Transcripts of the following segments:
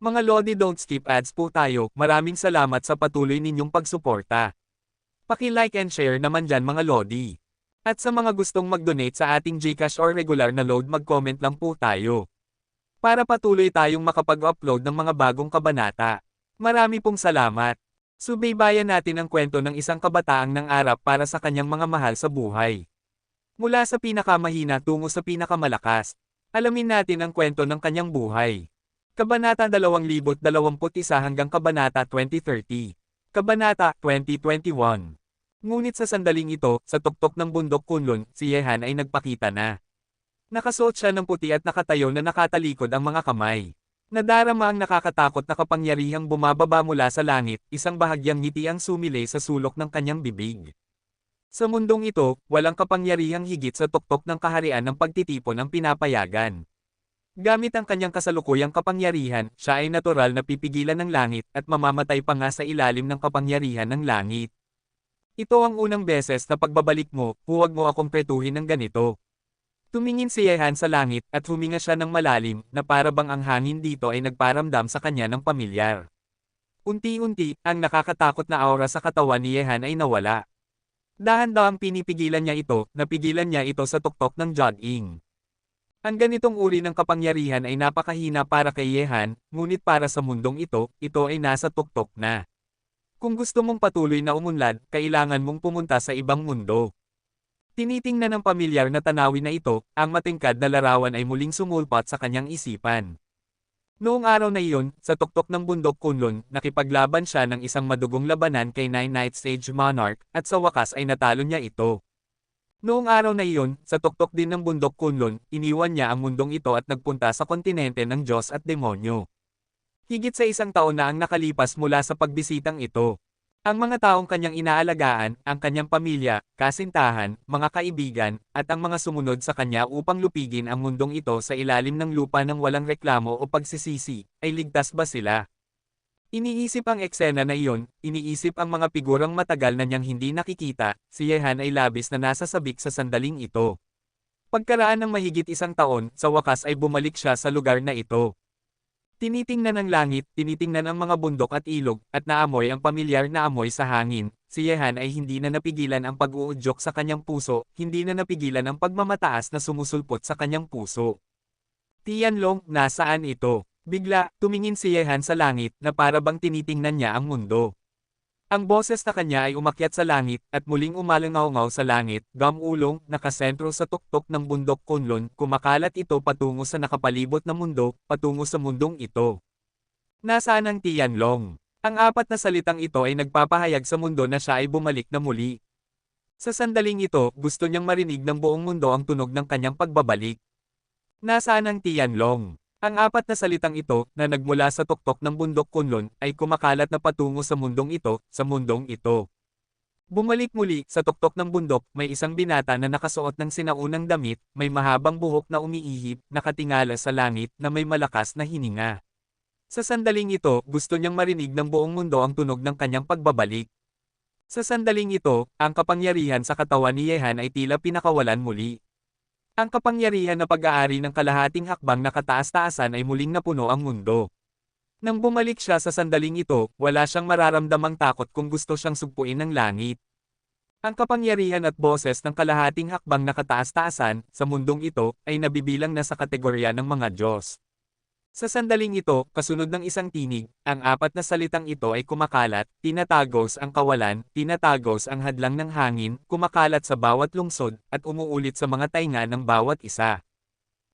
Mga Lodi, don't skip ads po tayo. Maraming salamat sa patuloy ninyong pagsuporta. Paki-like and share naman dyan mga Lodi. At sa mga gustong mag-donate sa ating GCash or regular na load, mag-comment lang po tayo. Para patuloy tayong makapag-upload ng mga bagong kabanata. Marami pong salamat. Subaybayan natin ang kwento ng isang kabataang nangarap para sa kanyang mga mahal sa buhay. Mula sa pinakamahina tungo sa pinakamalakas. Alamin natin ang kwento ng kanyang buhay. Kabanata 2021 hanggang Kabanata 2030. Kabanata 2021. Ngunit sa sandaling ito, sa tuktok ng bundok Kunlun, si Yehan ay nagpakita na. Nakasuot siya ng puti at nakatayo na nakatalikod ang mga kamay. Nadarama ang nakakatakot na kapangyarihang bumababa mula sa langit, isang bahagyang ngiti ang sumilay sa sulok ng kanyang bibig. Sa mundong ito, walang kapangyarihang higit sa tuktok ng kaharian ng pagtitipon ang pinapayagan. Gamit ang kanyang kasalukuyang kapangyarihan, siya ay natural na pipigilan ng langit at mamamatay pa nga sa ilalim ng kapangyarihan ng langit. Ito ang unang beses na pagbabalik mo, huwag mo akong pretuhin ng ganito. Tumingin si Yehan sa langit at huminga siya ng malalim na para bang ang hangin dito ay nagparamdam sa kanya ng pamilyar. Unti-unti, ang nakakatakot na aura sa katawan ni Yehan ay nawala. Dahan-dahang pinipigilan niya ito, napigilan niya ito sa tuktok ng jogging. Ang ganitong uri ng kapangyarihan ay napakahina para kay Yehan, ngunit para sa mundong ito, ito ay nasa tuktok na. Kung gusto mong patuloy na umunlad, kailangan mong pumunta sa ibang mundo. Tinitingnan ng pamilyar na tanawin na ito, ang matingkad na larawan ay muling sumulpat sa kanyang isipan. Noong araw na iyon, sa tuktok ng bundok Kunlun, nakipaglaban siya ng isang madugong labanan kay Nine Night Sage Monarch, at sa wakas ay natalo niya ito. Noong araw na iyon, sa tuktok din ng bundok Kunlun, iniwan niya ang mundong ito at nagpunta sa kontinente ng Diyos at Demonyo. Higit sa isang taon na ang nakalipas mula sa pagbisitang ito. Ang mga taong kanyang inaalagaan, ang kanyang pamilya, kasintahan, mga kaibigan, at ang mga sumunod sa kanya upang lupigin ang mundong ito sa ilalim ng lupa ng walang reklamo o pagsisisi, ay ligtas ba sila? Iniisip ang eksena na iyon, iniisip ang mga figurang matagal na niyang hindi nakikita, si Yehan ay labis na nasasabik sa sandaling ito. Pagkaraan ng mahigit isang taon, sa wakas ay bumalik siya sa lugar na ito. Tinitingnan ang langit, tinitingnan ang mga bundok at ilog, at naamoy ang pamilyar na amoy sa hangin. Si Yehan ay hindi na napigilan ang pag-uudyok sa kanyang puso, hindi na napigilan ang pagmamataas na sumusulpot sa kanyang puso. Tianlong, nasaan ito? Bigla, tumingin si Yehan sa langit na para bang tinitingnan niya ang mundo. Ang boses na kanya ay umakyat sa langit at muling umalangaw-ngaw sa langit, gamulong, nakasentro sa tuktok ng bundok Kunlun, kumakalat ito patungo sa nakapalibot na mundo, patungo sa mundong ito. Nasaan ang Tianlong? Ang apat na salitang ito ay nagpapahayag sa mundo na siya ay bumalik na muli. Sa sandaling ito, gusto niyang marinig ng buong mundo ang tunog ng kanyang pagbabalik. Nasaan ang Tianlong? Ang apat na salitang ito, na nagmula sa tuktok ng bundok Kunlun, ay kumakalat na patungo sa mundong ito, sa mundong ito. Bumalik muli, sa tuktok ng bundok, may isang binata na nakasuot ng sinaunang damit, may mahabang buhok na umiihip, nakatingala sa langit, na may malakas na hininga. Sa sandaling ito, gusto niyang marinig ng buong mundo ang tunog ng kanyang pagbabalik. Sa sandaling ito, ang kapangyarihan sa katawan ni Yehan ay tila pinakawalan muli. Ang kapangyarihan na pag-aari ng kalahating hakbang na kataas-taasan ay muling napuno ang mundo. Nang bumalik siya sa sandaling ito, wala siyang mararamdamang takot kung gusto siyang sugpuin ng langit. Ang kapangyarihan at boses ng kalahating hakbang na kataas-taasan sa mundong ito ay nabibilang na sa kategorya ng mga Diyos. Sa sandaling ito, kasunod ng isang tinig, ang apat na salitang ito ay kumakalat, tinatagos ang kawalan, tinatagos ang hadlang ng hangin, kumakalat sa bawat lungsod, at umuulit sa mga tainga ng bawat isa.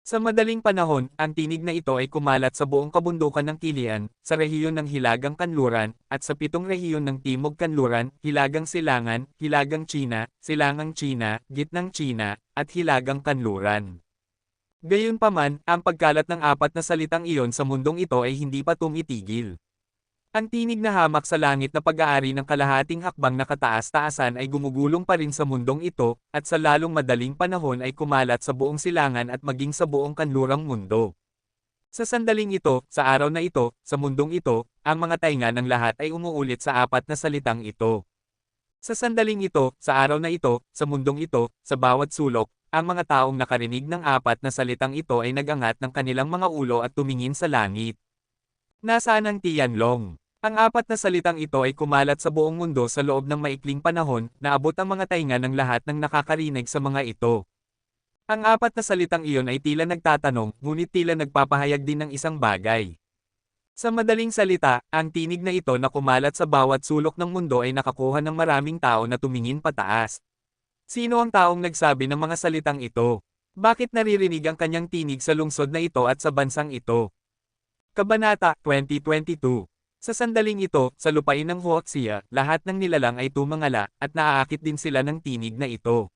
Sa madaling panahon, ang tinig na ito ay kumalat sa buong kabundukan ng Kilian, sa rehiyon ng Hilagang Kanluran, at sa 7 rehiyon ng Timog Kanluran, Hilagang Silangan, Hilagang Tsina, Silangang Tsina, Gitnang Tsina, at Hilagang Kanluran. Gayunpaman, ang pagkalat ng apat na salitang iyon sa mundong ito ay hindi pa tumitigil. Ang tinig na hamak sa langit na pag-aari ng kalahating hakbang na kataas-taasan ay gumugulong pa rin sa mundong ito, at sa lalong madaling panahon ay kumalat sa buong silangan at maging sa buong kanlurang mundo. Sa sandaling ito, sa araw na ito, sa mundong ito, ang mga tainga ng lahat ay umuulit sa apat na salitang ito. Sa sandaling ito, sa araw na ito, sa mundong ito, sa bawat sulok, ang mga taong nakarinig ng apat na salitang ito ay nagangat ng kanilang mga ulo at tumingin sa langit. Nasaan ang Tianlong? Ang apat na salitang ito ay kumalat sa buong mundo sa loob ng maikling panahon, naabot ang mga tainga ng lahat ng nakakarinig sa mga ito. Ang apat na salitang iyon ay tila nagtatanong, ngunit tila nagpapahayag din ng isang bagay. Sa madaling salita, ang tinig na ito na kumalat sa bawat sulok ng mundo ay nakakuha ng maraming tao na tumingin pataas. Sino ang taong nagsabi ng mga salitang ito? Bakit naririnig ang kanyang tinig sa lungsod na ito at sa bansang ito? Kabanata 2022. Sa sandaling ito, sa lupain ng Huaxia, lahat ng nilalang ay tumangala, at naaakit din sila ng tinig na ito.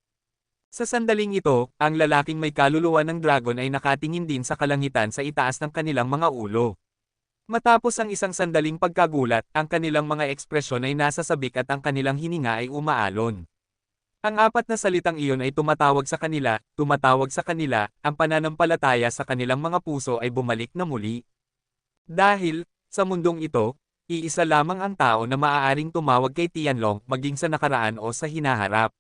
Sa sandaling ito, ang lalaking may kaluluwa ng dragon ay nakatingin din sa kalangitan sa itaas ng kanilang mga ulo. Matapos ang isang sandaling pagkagulat, ang kanilang mga ekspresyon ay nasa sabik at ang kanilang hininga ay umaalon. Ang apat na salitang iyon ay tumatawag sa kanila, ang pananampalataya sa kanilang mga puso ay bumalik na muli. Dahil, sa mundong ito, iisa lamang ang tao na maaaring tumawag kay Tianlong maging sa nakaraan o sa hinaharap.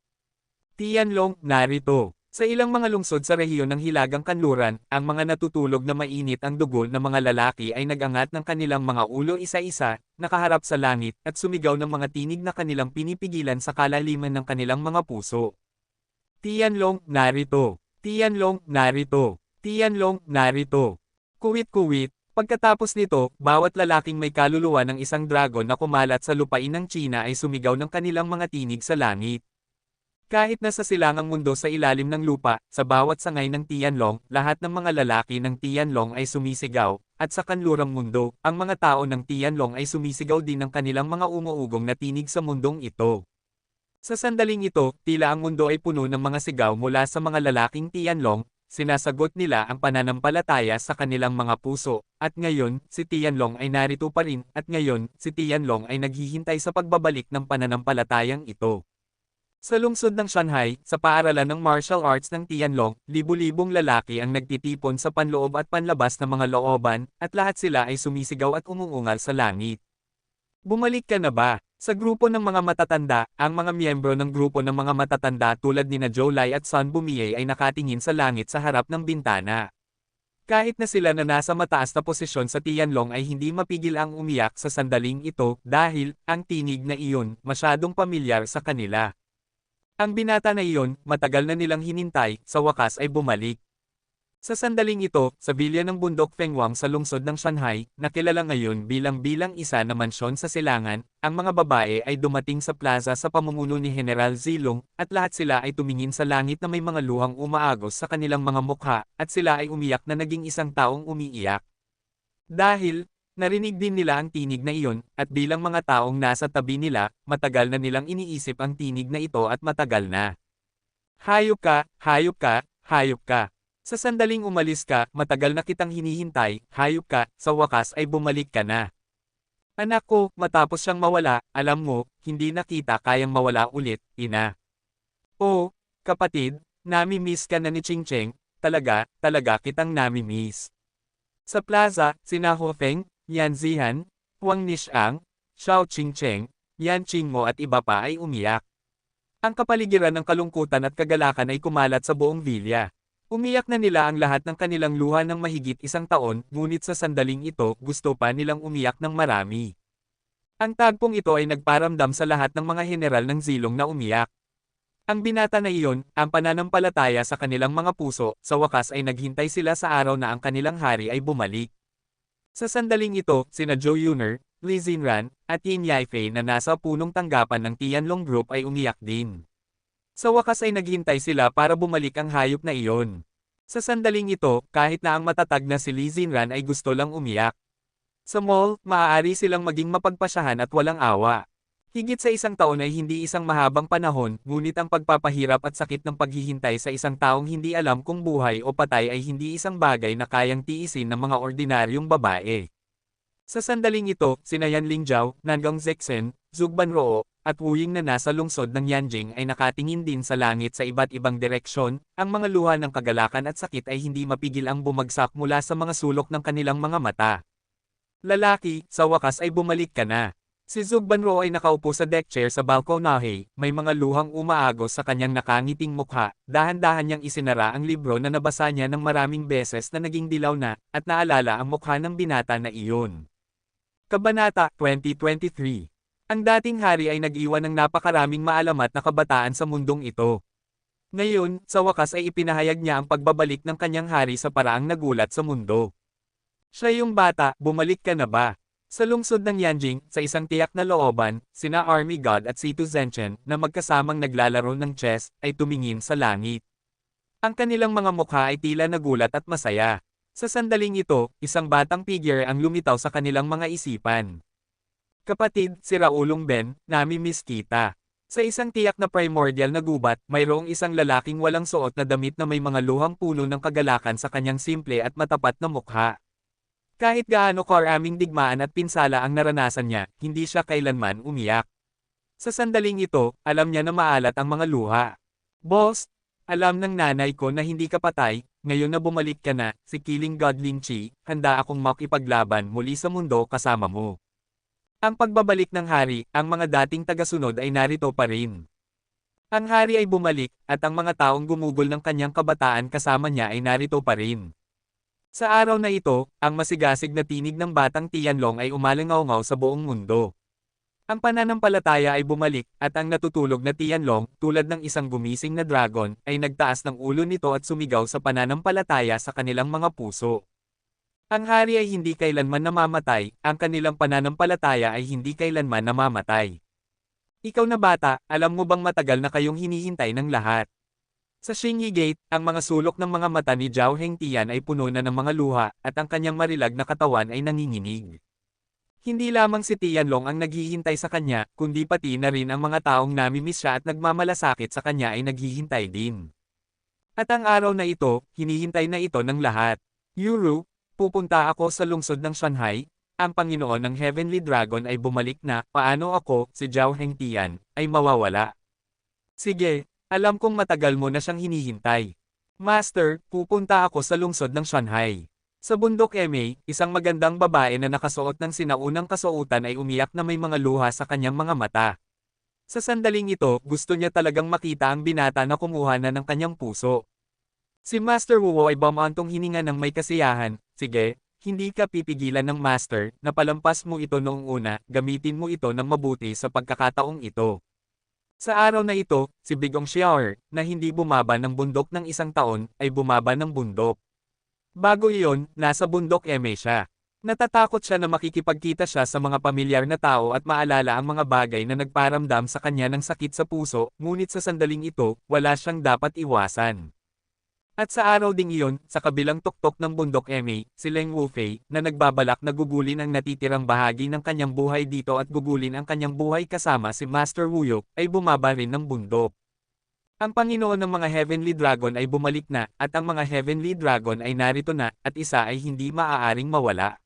Tianlong, narito. Sa ilang mga lungsod sa rehiyon ng Hilagang Kanluran, ang mga natutulog na mainit ang dugo ng mga lalaki ay nagangat ng kanilang mga ulo isa-isa, nakaharap sa langit, at sumigaw ng mga tinig na kanilang pinipigilan sa kalaliman ng kanilang mga puso. Tianlong, narito. Tianlong, narito. Tianlong, narito. Kuwit-kuwit. Pagkatapos nito, bawat lalaking may kaluluwa ng isang dragon na kumalat sa lupain ng China ay sumigaw ng kanilang mga tinig sa langit. Kahit nasa silangang mundo sa ilalim ng lupa, sa bawat sangay ng Tianlong, lahat ng mga lalaki ng Tianlong ay sumisigaw, at sa kanlurang mundo, ang mga tao ng Tianlong ay sumisigaw din ng kanilang mga umuugong na tinig sa mundong ito. Sa sandaling ito, tila ang mundo ay puno ng mga sigaw mula sa mga lalaking Tianlong, sinasagot nila ang pananampalataya sa kanilang mga puso, at ngayon, si Tianlong ay narito pa rin, at ngayon, si Tianlong ay naghihintay sa pagbabalik ng pananampalatayang ito. Sa lungsod ng Shanghai, sa paaralan ng martial arts ng Tianlong, libu-libong lalaki ang nagtitipon sa panloob at panlabas ng mga looban, at lahat sila ay sumisigaw at umuungal sa langit. Bumalik ka na ba? Sa grupo ng mga matatanda, ang mga miyembro ng grupo ng mga matatanda tulad ni Zhou Lai at Sun Bumiye ay nakatingin sa langit sa harap ng bintana. Kahit na sila na nasa mataas na posisyon sa Tianlong ay hindi mapigil ang umiyak sa sandaling ito dahil ang tinig na iyon masyadong pamilyar sa kanila. Ang binata na iyon, matagal na nilang hinintay, sa wakas ay bumalik. Sa sandaling ito, sa bilya ng bundok Fengwang sa lungsod ng Shanghai, na kilala ngayon bilang isa na mansyon sa silangan, ang mga babae ay dumating sa plaza sa pamumuno ni General Zilong, at lahat sila ay tumingin sa langit na may mga luhang umaagos sa kanilang mga mukha, at sila ay umiyak na naging isang taong umiiyak. Dahil, narinig din nila ang tinig na iyon, at bilang mga taong nasa tabi nila, matagal na nilang iniisip ang tinig na ito at matagal na. Hayop ka, hayop ka, hayop ka. Sa sandaling umalis ka, matagal na kitang hinihintay, hayop ka, sa wakas ay bumalik ka na. Anak ko, matapos siyang mawala, alam mo, hindi na kita kayang mawala ulit, ina. Oh, kapatid, nami-miss ka na ni Ching-Cheng, talaga kitang nami-miss. Sa plaza, sina Ho Feng, Yan Zihan, Huang Nishiang, Xiao Qingcheng, Yan Qingmo at iba pa ay umiyak. Ang kapaligiran ng kalungkutan at kagalakan ay kumalat sa buong vilya. Umiyak na nila ang lahat ng kanilang luha ng mahigit isang taon, ngunit sa sandaling ito, gusto pa nilang umiyak ng marami. Ang tagpong ito ay nagparamdam sa lahat ng mga general ng Zilong na umiyak. Ang binata na iyon, ang pananampalataya sa kanilang mga puso, sa wakas ay naghintay sila sa araw na ang kanilang hari ay bumalik. Sa sandaling ito, sina Zhou Yuner, Li Xinran, at Yin Yaifei na nasa punong tanggapan ng Tianlong Group ay umiyak din. Sa wakas ay naghintay sila para bumalik ang hayop na iyon. Sa sandaling ito, kahit na ang matatag na si Li Xinran ay gusto lang umiyak. Sa mall, maaari silang maging mapagpasyahan at walang awa. Higit sa isang taon ay hindi isang mahabang panahon, ngunit ang pagpapahirap at sakit ng paghihintay sa isang taong hindi alam kung buhay o patay ay hindi isang bagay na kayang tiisin ng mga ordinaryong babae. Sa sandaling ito, sina Yan Lingjiao, Nangang Zexen, Zugban Roo, at Wu Ying na nasa lungsod ng Yanjing ay nakatingin din sa langit sa iba't ibang direksyon, ang mga luha ng kagalakan at sakit ay hindi mapigil ang bumagsak mula sa mga sulok ng kanilang mga mata. Lalaki, sa wakas ay bumalik ka na. Si Zugban Roo ay nakaupo sa deck chair sa balkonahe, may mga luhang umaagos sa kanyang nakangiting mukha, dahan-dahan niyang isinara ang libro na nabasa niya ng maraming beses na naging dilaw na, at naalala ang mukha ng binata na iyon. Kabanata 2023. Ang dating hari ay nag-iwan ng napakaraming maalamat na kabataan sa mundong ito. Ngayon, sa wakas ay ipinahayag niya ang pagbabalik ng kanyang hari sa paraang nagulat sa mundo. Siya yung bata, bumalik ka na ba? Sa lungsod ng Yanjing, sa isang tiyak na looban, sina Army God at Situ Zhenchen, na magkasamang naglalaro ng chess, ay tumingin sa langit. Ang kanilang mga mukha ay tila nagulat at masaya. Sa sandaling ito, isang batang figure ang lumitaw sa kanilang mga isipan. Kapatid, si Raulong Ben, nami-miss kita. Sa isang tiyak na primordial na gubat, mayroong isang lalaking walang suot na damit na may mga luhang puno ng kagalakan sa kanyang simple at matapat na mukha. Kahit gaano karaming digmaan at pinsala ang naranasan niya, hindi siya kailanman umiyak. Sa sandaling ito, alam niya na maalat ang mga luha. Boss, alam ng nanay ko na hindi ka patay, ngayon na bumalik ka na, si Killing God Lin Chi, handa akong makipaglaban muli sa mundo kasama mo. Ang pagbabalik ng hari, ang mga dating tagasunod ay narito pa rin. Ang hari ay bumalik, at ang mga taong gumugol ng kanyang kabataan kasama niya ay narito pa rin. Sa araw na ito, ang masigasig na tinig ng batang Tianlong ay umalingaw-ngaw sa buong mundo. Ang pananampalataya ay bumalik, at ang natutulog na Tianlong, tulad ng isang gumising na dragon, ay nagtaas ng ulo nito at sumigaw sa pananampalataya sa kanilang mga puso. Ang hari ay hindi kailanman namamatay, ang kanilang pananampalataya ay hindi kailanman namamatay. Ikaw na bata, alam mo bang matagal na kayong hinihintay ng lahat? Sa Xingyi Gate, ang mga sulok ng mga mata ni Zhao Hengtian ay puno na ng mga luha, at ang kanyang marilag na katawan ay nanginginig. Hindi lamang si Tianlong ang naghihintay sa kanya, kundi pati na rin ang mga taong namimiss siya at nagmamalasakit sa kanya ay naghihintay din. At ang araw na ito, hinihintay na ito ng lahat. Yuru, pupunta ako sa lungsod ng Shanghai, ang Panginoon ng Heavenly Dragon ay bumalik na, paano ako, si Zhao Hengtian, ay mawawala. Sige, alam kong matagal mo na siyang hinihintay. Master, pupunta ako sa lungsod ng Shanghai. Sa bundok MA, isang magandang babae na nakasuot ng sinaunang kasuotan ay umiyak na may mga luha sa kanyang mga mata. Sa sandaling ito, gusto niya talagang makita ang binata na kumuha na ng kanyang puso. Si Master Wuo ay bumantong hininga ng may kasiyahan, sige, hindi ka pipigilan ng Master, napalampas mo ito noong una, gamitin mo ito ng mabuti sa pagkakataong ito. Sa araw na ito, si Bigong Xiaoer, na hindi bumaba ng bundok ng isang taon, ay bumaba ng bundok. Bago iyon, nasa bundok MA siya. Natatakot siya na makikipagkita siya sa mga pamilyar na tao at maalala ang mga bagay na nagparamdam sa kanya ng sakit sa puso, ngunit sa sandaling ito, wala siyang dapat iwasan. At sa araw ding iyon, sa kabilang tuktok ng bundok MA, si Leng Wufei, na nagbabalak na gugulin ang natitirang bahagi ng kanyang buhay dito at gugulin ang kanyang buhay kasama si Master Wuyok, ay bumaba rin ng bundok. Ang Panginoon ng mga Heavenly Dragon ay bumalik na, at ang mga Heavenly Dragon ay narito na, at isa ay hindi maaaring mawala.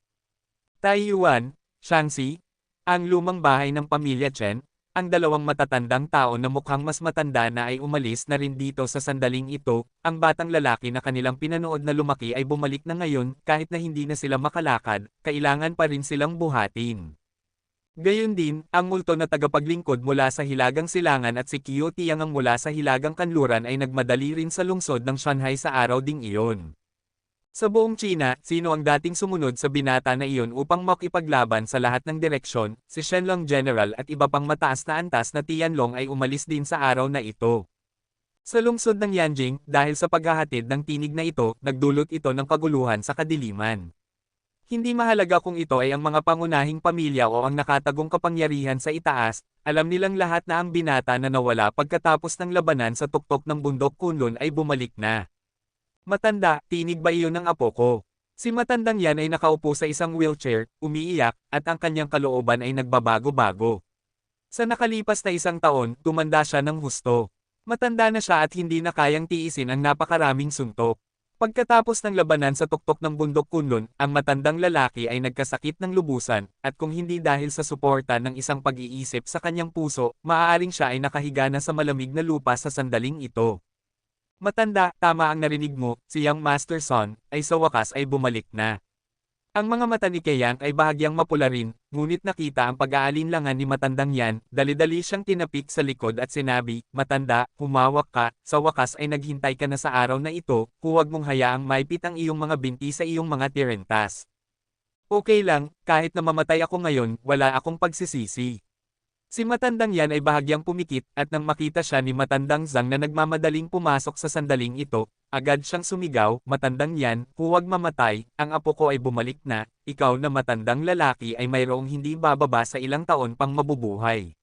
Tai Yuan, Shangxi, ang lumang bahay ng pamilya Chen, ang dalawang matatandang tao na mukhang mas matanda na ay umalis na rin dito sa sandaling ito, ang batang lalaki na kanilang pinanood na lumaki ay bumalik na ngayon, kahit na hindi na sila makalakad, kailangan pa rin silang buhatin. Gayon din, ang multo na tagapaglingkod mula sa Hilagang Silangan at si Qiu Tiangang mula sa Hilagang Kanluran ay nagmadali rin sa lungsod ng Shanghai sa araw ding iyon. Sa buong China, sino ang dating sumunod sa binata na iyon upang makipaglaban sa lahat ng direksyon, si Shenlong General at iba pang mataas na antas na Tianlong ay umalis din sa araw na ito. Sa lungsod ng Yanjing, dahil sa paghahatid ng tinig na ito, nagdulot ito ng kaguluhan sa kadiliman. Hindi mahalaga kung ito ay ang mga pangunahing pamilya o ang nakatagong kapangyarihan sa itaas, alam nilang lahat na ang binata na nawala pagkatapos ng labanan sa tuktok ng bundok Kunlun ay bumalik na. Matanda, tinig ba iyon ng apo ko? Si matandang yan ay nakaupo sa isang wheelchair, umiiyak, at ang kanyang kalooban ay nagbabago-bago. Sa nakalipas na isang taon, tumanda siya ng husto. Matanda na siya at hindi na kayang tiisin ang napakaraming suntok. Pagkatapos ng labanan sa tuktok ng bundok Kunlun, ang matandang lalaki ay nagkasakit ng lubusan, at kung hindi dahil sa suporta ng isang pag-iisip sa kanyang puso, maaaring siya ay nakahiga na sa malamig na lupa sa sandaling ito. Matanda, tama ang narinig mo, si Young Master Son, ay sa wakas ay bumalik na. Ang mga mata ni Keyang ay bahagyang mapula rin, ngunit nakita ang pag-aalinlangan ni matandang yan, dali-dali siyang tinapik sa likod at sinabi, matanda, humawak ka, sa wakas ay naghintay ka na sa araw na ito, huwag mong hayaang maipit ang iyong mga binti sa iyong mga tirentas. Okay lang, kahit na mamatay ako ngayon, wala akong pagsisisi. Si matandang yan ay bahagyang pumikit at nang makita siya ni matandang Zhang na nagmamadaling pumasok sa sandaling ito, agad siyang sumigaw, matandang yan, huwag mamatay, ang apo ko ay bumalik na, ikaw na matandang lalaki ay mayroong hindi bababa sa ilang taon pang mabubuhay.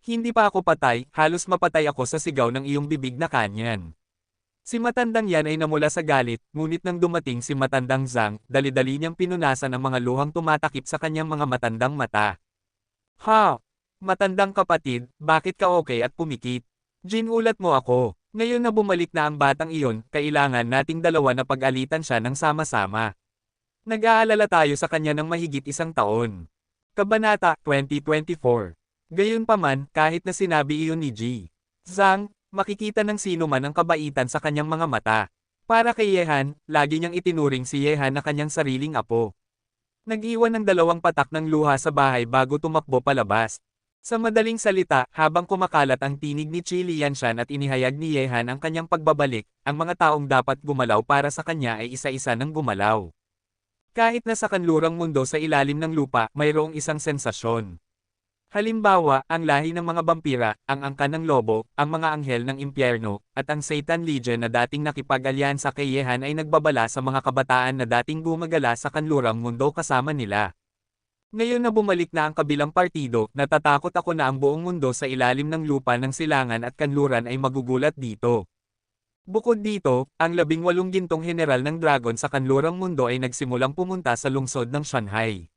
Hindi pa ako patay, halos mapatay ako sa sigaw ng iyong bibig na kanyan. Si matandang yan ay namula sa galit, ngunit nang dumating si matandang Zhang, dali-dali niyang pinunasan ang mga luhang tumatakip sa kanyang mga matandang mata. Ha! Matandang kapatid, bakit ka okay at pumikit? Ginulat mo ako. Ngayon na bumalik na ang batang iyon, kailangan nating dalawa na pag-alitan siya ng sama-sama. Nag-aalala tayo sa kanya ng mahigit isang taon. Kabanata 2024. Gayunpaman, kahit na sinabi iyon ni G. Zhang, makikita ng sino man ang kabaitan sa kanyang mga mata. Para kay Yehan, lagi niyang itinuring si Yehan na kanyang sariling apo. Nag-iwan ng 2 patak ng luha sa bahay bago tumakbo palabas. Sa madaling salita, habang kumakalat ang tinig ni Qi Lianshan at inihayag ni Yehan ang kanyang pagbabalik, ang mga taong dapat gumalaw para sa kanya ay isa-isa nang gumalaw. Kahit na sa kanlurang mundo sa ilalim ng lupa, mayroong isang sensasyon. Halimbawa, ang lahi ng mga vampira, ang angkan ng lobo, ang mga anghel ng impyerno, at ang Satan Legion na dating nakipag-alyansa kay Yehan ay nagbabala sa mga kabataan na dating gumagala sa kanlurang mundo kasama nila. Ngayon na bumalik na ang kabilang partido, natatakot ako na ang buong mundo sa ilalim ng lupa ng silangan at kanluran ay magugulat dito. Bukod dito, ang 18 gintong general ng dragon sa kanlurang mundo ay nagsimulang pumunta sa lungsod ng Shanghai.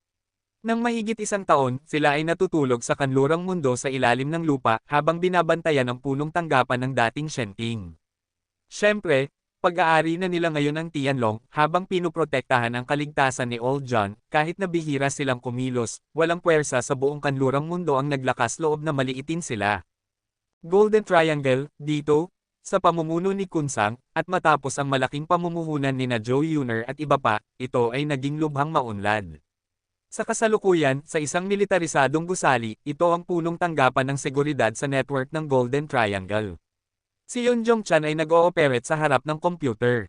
Nang mahigit isang taon, sila ay natutulog sa kanlurang mundo sa ilalim ng lupa habang binabantayan ang punong tanggapan ng dating Shenting. Siyempre, pag-aari na nila ngayon ang Tianlong, habang pinuprotektahan ang kaligtasan ni Old John, kahit na bihira silang kumilos, walang puwersa sa buong kanlurang mundo ang naglakas loob na maliitin sila. Golden Triangle, dito, sa pamumuno ni Kunsang, at matapos ang malaking pamumuhunan ni na Zhou Yuner at iba pa, ito ay naging lubhang maunlad. Sa kasalukuyan, sa isang militarisadong gusali, ito ang punong tanggapan ng seguridad sa network ng Golden Triangle. Si Yunjong Chan ay nag-ooperate sa harap ng computer.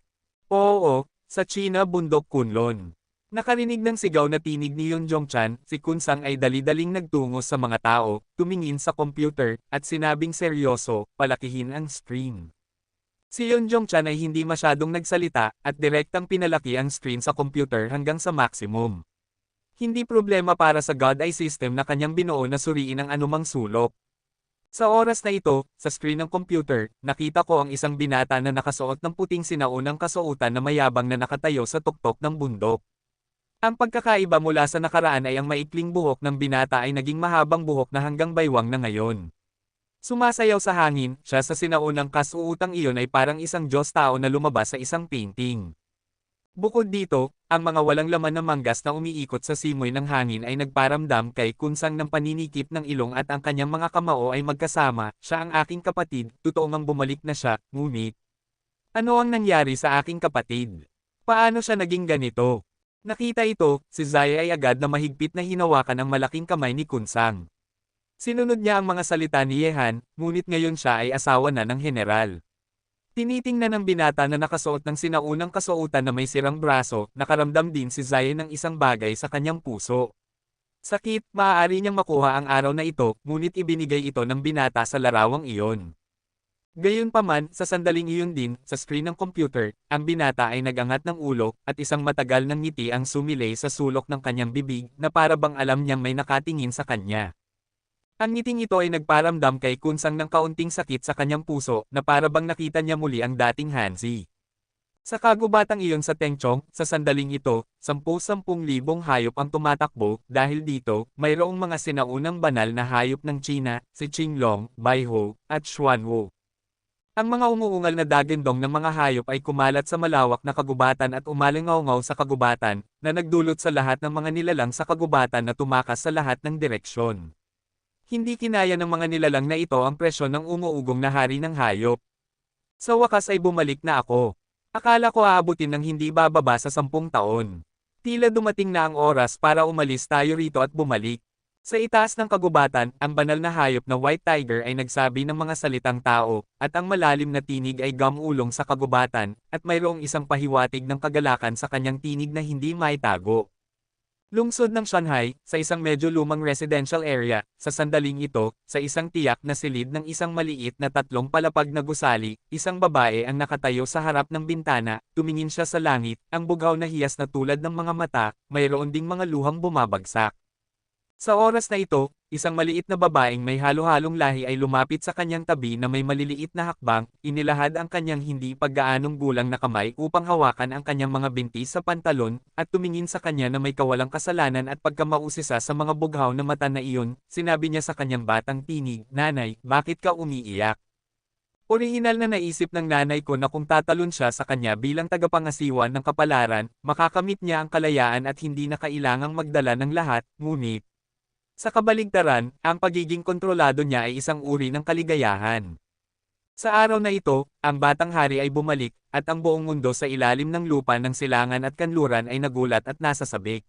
Oo, sa China bundok Kunlun. Nakarinig ng sigaw na tinig ni Yunjong Chan, si Kunsang ay dali-daling nagtungo sa mga tao, tumingin sa computer, at sinabing seryoso, palakihin ang screen. Si Yunjong Chan ay hindi masyadong nagsalita, at direktang pinalaki ang screen sa computer hanggang sa maximum. Hindi problema para sa God Eye system na kanyang binuo na suriin ang anumang sulok. Sa oras na ito, sa screen ng computer, nakita ko ang isang binata na nakasuot ng puting sinaunang kasuotan na mayabang na nakatayo sa tuktok ng bundok. Ang pagkakaiba mula sa nakaraan ay ang maikling buhok ng binata ay naging mahabang buhok na hanggang baywang na ngayon. Sumasayaw sa hangin, siya sa sinaunang kasuotang iyon ay parang isang Diyos tao na lumabas sa isang painting. Bukod dito, ang mga walang laman na manggas na umiikot sa simoy ng hangin ay nagparamdam kay Kunsang ng paninikip ng ilong at ang kanyang mga kamao ay magkasama, siya ang aking kapatid, totoo ngang bumalik na siya, ngunit. Ano ang nangyari sa aking kapatid? Paano siya naging ganito? Nakita ito, si Zaya ay agad na mahigpit na hinawakan ang malaking kamay ni Kunsang. Sinunod niya ang mga salita ni Yehan, ngunit ngayon siya ay asawa na ng general. Tinitingnan ng binata na nakasuot ng sinaunang kasuotan na may sirang braso, nakaramdam din si Zaya ng isang bagay sa kanyang puso. Sakit, maaari niyang makuha ang araw na ito, ngunit ibinigay ito ng binata sa larawang iyon. Gayunpaman, sa sandaling iyon din, sa screen ng computer, ang binata ay nagangat ng ulo, at isang matagal ng ngiti ang sumilay sa sulok ng kanyang bibig, na para bang alam niyang may nakatingin sa kanya. Ang ngiting ito ay nagparamdam kay Kunsang ng kaunting sakit sa kanyang puso, na para bang nakita niya muli ang dating Hanzi. Sa kagubatang iyon sa Tengchong, sa sandaling ito, 10,000 hayop ang tumatakbo, dahil dito, mayroong mga sinaunang banal na hayop ng China, si Qinglong, Baiho, at Xuanwu. Ang mga umuungal na dagendong ng mga hayop ay kumalat sa malawak na kagubatan at umalingaw-ngaw sa kagubatan, na nagdulot sa lahat ng mga nilalang sa kagubatan na tumakas sa lahat ng direksyon. Hindi kinaya ng mga nilalang na ito ang presyon ng umuugong na hari ng hayop. Sa wakas ay bumalik na ako. Akala ko aabutin ng hindi bababa sa 10 taon. Tila dumating na ang oras para umalis tayo rito at bumalik. Sa itaas ng kagubatan, ang banal na hayop na White Tiger ay nagsabi ng mga salitang tao, at ang malalim na tinig ay gamulong sa kagubatan, at mayroong isang pahiwatig ng kagalakan sa kanyang tinig na hindi maitago. Lungsod ng Shanghai, sa isang medyo lumang residential area, sa sandaling ito, sa isang tiyak na silid ng isang maliit na tatlong palapag na gusali, isang babae ang nakatayo sa harap ng bintana, tumingin siya sa langit, ang bugaw na hiyas na tulad ng mga mata, mayroon ding mga luhang bumabagsak. Sa oras na ito, isang maliit na babaeng may halo-halong lahi ay lumapit sa kanyang tabi na may maliliit na hakbang, inilahad ang kanyang hindi paggaanong gulang na kamay upang hawakan ang kanyang mga binti sa pantalon, at tumingin sa kanya na may kawalang kasalanan at pagkamausisa sa mga bughaw na mata na iyon, sinabi niya sa kanyang batang tinig, "Nanay, bakit ka umiiyak?" Orihinal na naisip ng nanay ko na kung tatalon siya sa kanya bilang tagapangasiwa ng kapalaran, makakamit niya ang kalayaan at hindi na kailangang magdala ng lahat, ngunit sa kabaligtaran, ang pagiging kontrolado niya ay isang uri ng kaligayahan. Sa araw na ito, ang batang hari ay bumalik, at ang buong mundo sa ilalim ng lupa ng silangan at kanluran ay nagulat at nasasabik.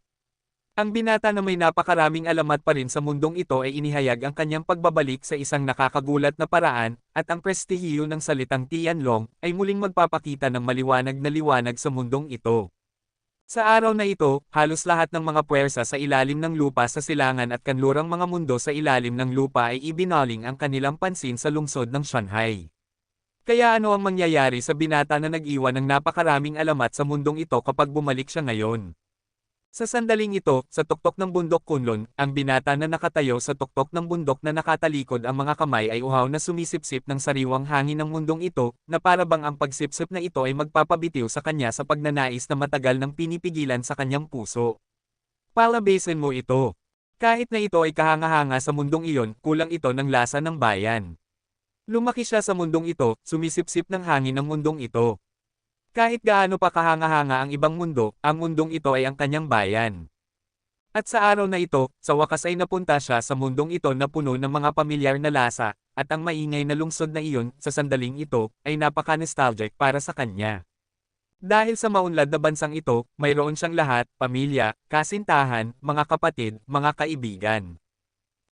Ang binata na may napakaraming alamat pa rin sa mundong ito ay inihayag ang kanyang pagbabalik sa isang nakakagulat na paraan, at ang prestihiyo ng salitang Tianlong ay muling magpapakita ng maliwanag na liwanag sa mundong ito. Sa araw na ito, halos lahat ng mga puwersa sa ilalim ng lupa sa silangan at kanlurang mga mundo sa ilalim ng lupa ay ibinaling ang kanilang pansin sa lungsod ng Shanghai. Kaya ano ang mangyayari sa binata na nag-iwan ng napakaraming alamat sa mundong ito kapag bumalik siya ngayon? Sa sandaling ito, sa tuktok ng bundok Kunlun, ang binata na nakatayo sa tuktok ng bundok na nakatalikod ang mga kamay ay uhaw na sumisipsip ng sariwang hangin ng mundong ito, na para bang ang pagsipsip na ito ay magpapabitiw sa kanya sa pagnanais na matagal ng pinipigilan sa kanyang puso. Palabasin mo ito. Kahit na ito ay kahanga-hanga sa mundong iyon, kulang ito ng lasa ng bayan. Lumaki siya sa mundong ito, sumisipsip ng hangin ng mundong ito. Kahit gaano pa kahanga-hanga ang ibang mundo, ang mundong ito ay ang kanyang bayan. At sa araw na ito, sa wakas ay napunta siya sa mundong ito na puno ng mga pamilyar na lasa, at ang maingay na lungsod na iyon, sa sandaling ito, ay napaka-nostalgic para sa kanya. Dahil sa maunlad na bansang ito, mayroon siyang lahat, pamilya, kasintahan, mga kapatid, mga kaibigan.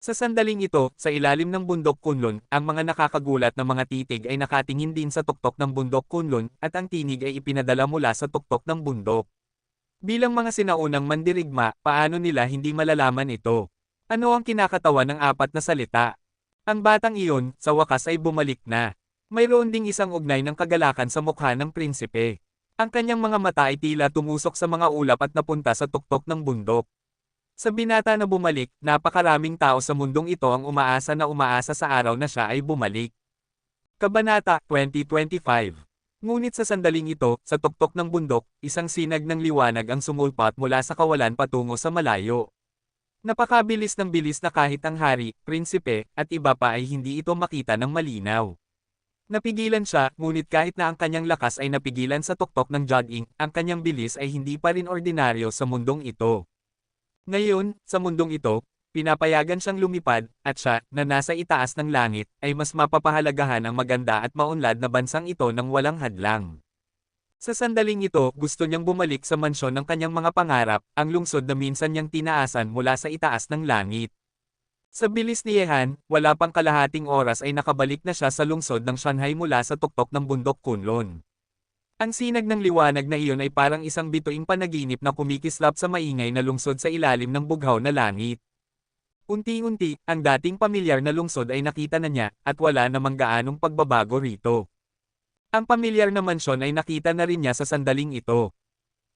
Sa sandaling ito, sa ilalim ng bundok Kunlun, ang mga nakakagulat na mga titig ay nakatingin din sa tuktok ng bundok Kunlun, at ang tinig ay ipinadala mula sa tuktok ng bundok. Bilang mga sinaunang mandirigma, paano nila hindi malalaman ito? Ano ang kinakatawan ng apat na salita? Ang batang iyon, sa wakas ay bumalik na. Mayroon ding isang ugnay ng kagalakan sa mukha ng prinsipe. Ang kanyang mga mata ay tila tumusok sa mga ulap at napunta sa tuktok ng bundok. Sa binata na bumalik, napakaraming tao sa mundong ito ang umaasa sa araw na siya ay bumalik. Kabanata 2025. Ngunit sa sandaling ito, sa tuktok ng bundok, isang sinag ng liwanag ang sumulpat mula sa kawalan patungo sa malayo. Napakabilis ng bilis na kahit ang hari, prinsipe, at iba pa ay hindi ito makita ng malinaw. Napigilan siya, ngunit kahit na ang kanyang lakas ay napigilan sa tuktok ng jogging, ang kanyang bilis ay hindi pa rin ordinaryo sa mundong ito. Ngayon, sa mundong ito, pinapayagan siyang lumipad, at siya, na nasa itaas ng langit, ay mas mapapahalagahan ang maganda at maunlad na bansang ito ng walang hadlang. Sa sandaling ito, gusto niyang bumalik sa mansyon ng kanyang mga pangarap, ang lungsod na minsan niyang tinaasan mula sa itaas ng langit. Sa bilis ni Yehan, wala pang kalahating oras ay nakabalik na siya sa lungsod ng Shanghai mula sa tuktok ng bundok Kunlun. Ang sinag ng liwanag na iyon ay parang isang bituing panaginip na kumikislap sa maingay na lungsod sa ilalim ng bughaw na langit. Unti-unti, ang dating pamilyar na lungsod ay nakita na niya, at wala namang gaanong pagbabago rito. Ang pamilyar na mansyon ay nakita na rin niya sa sandaling ito.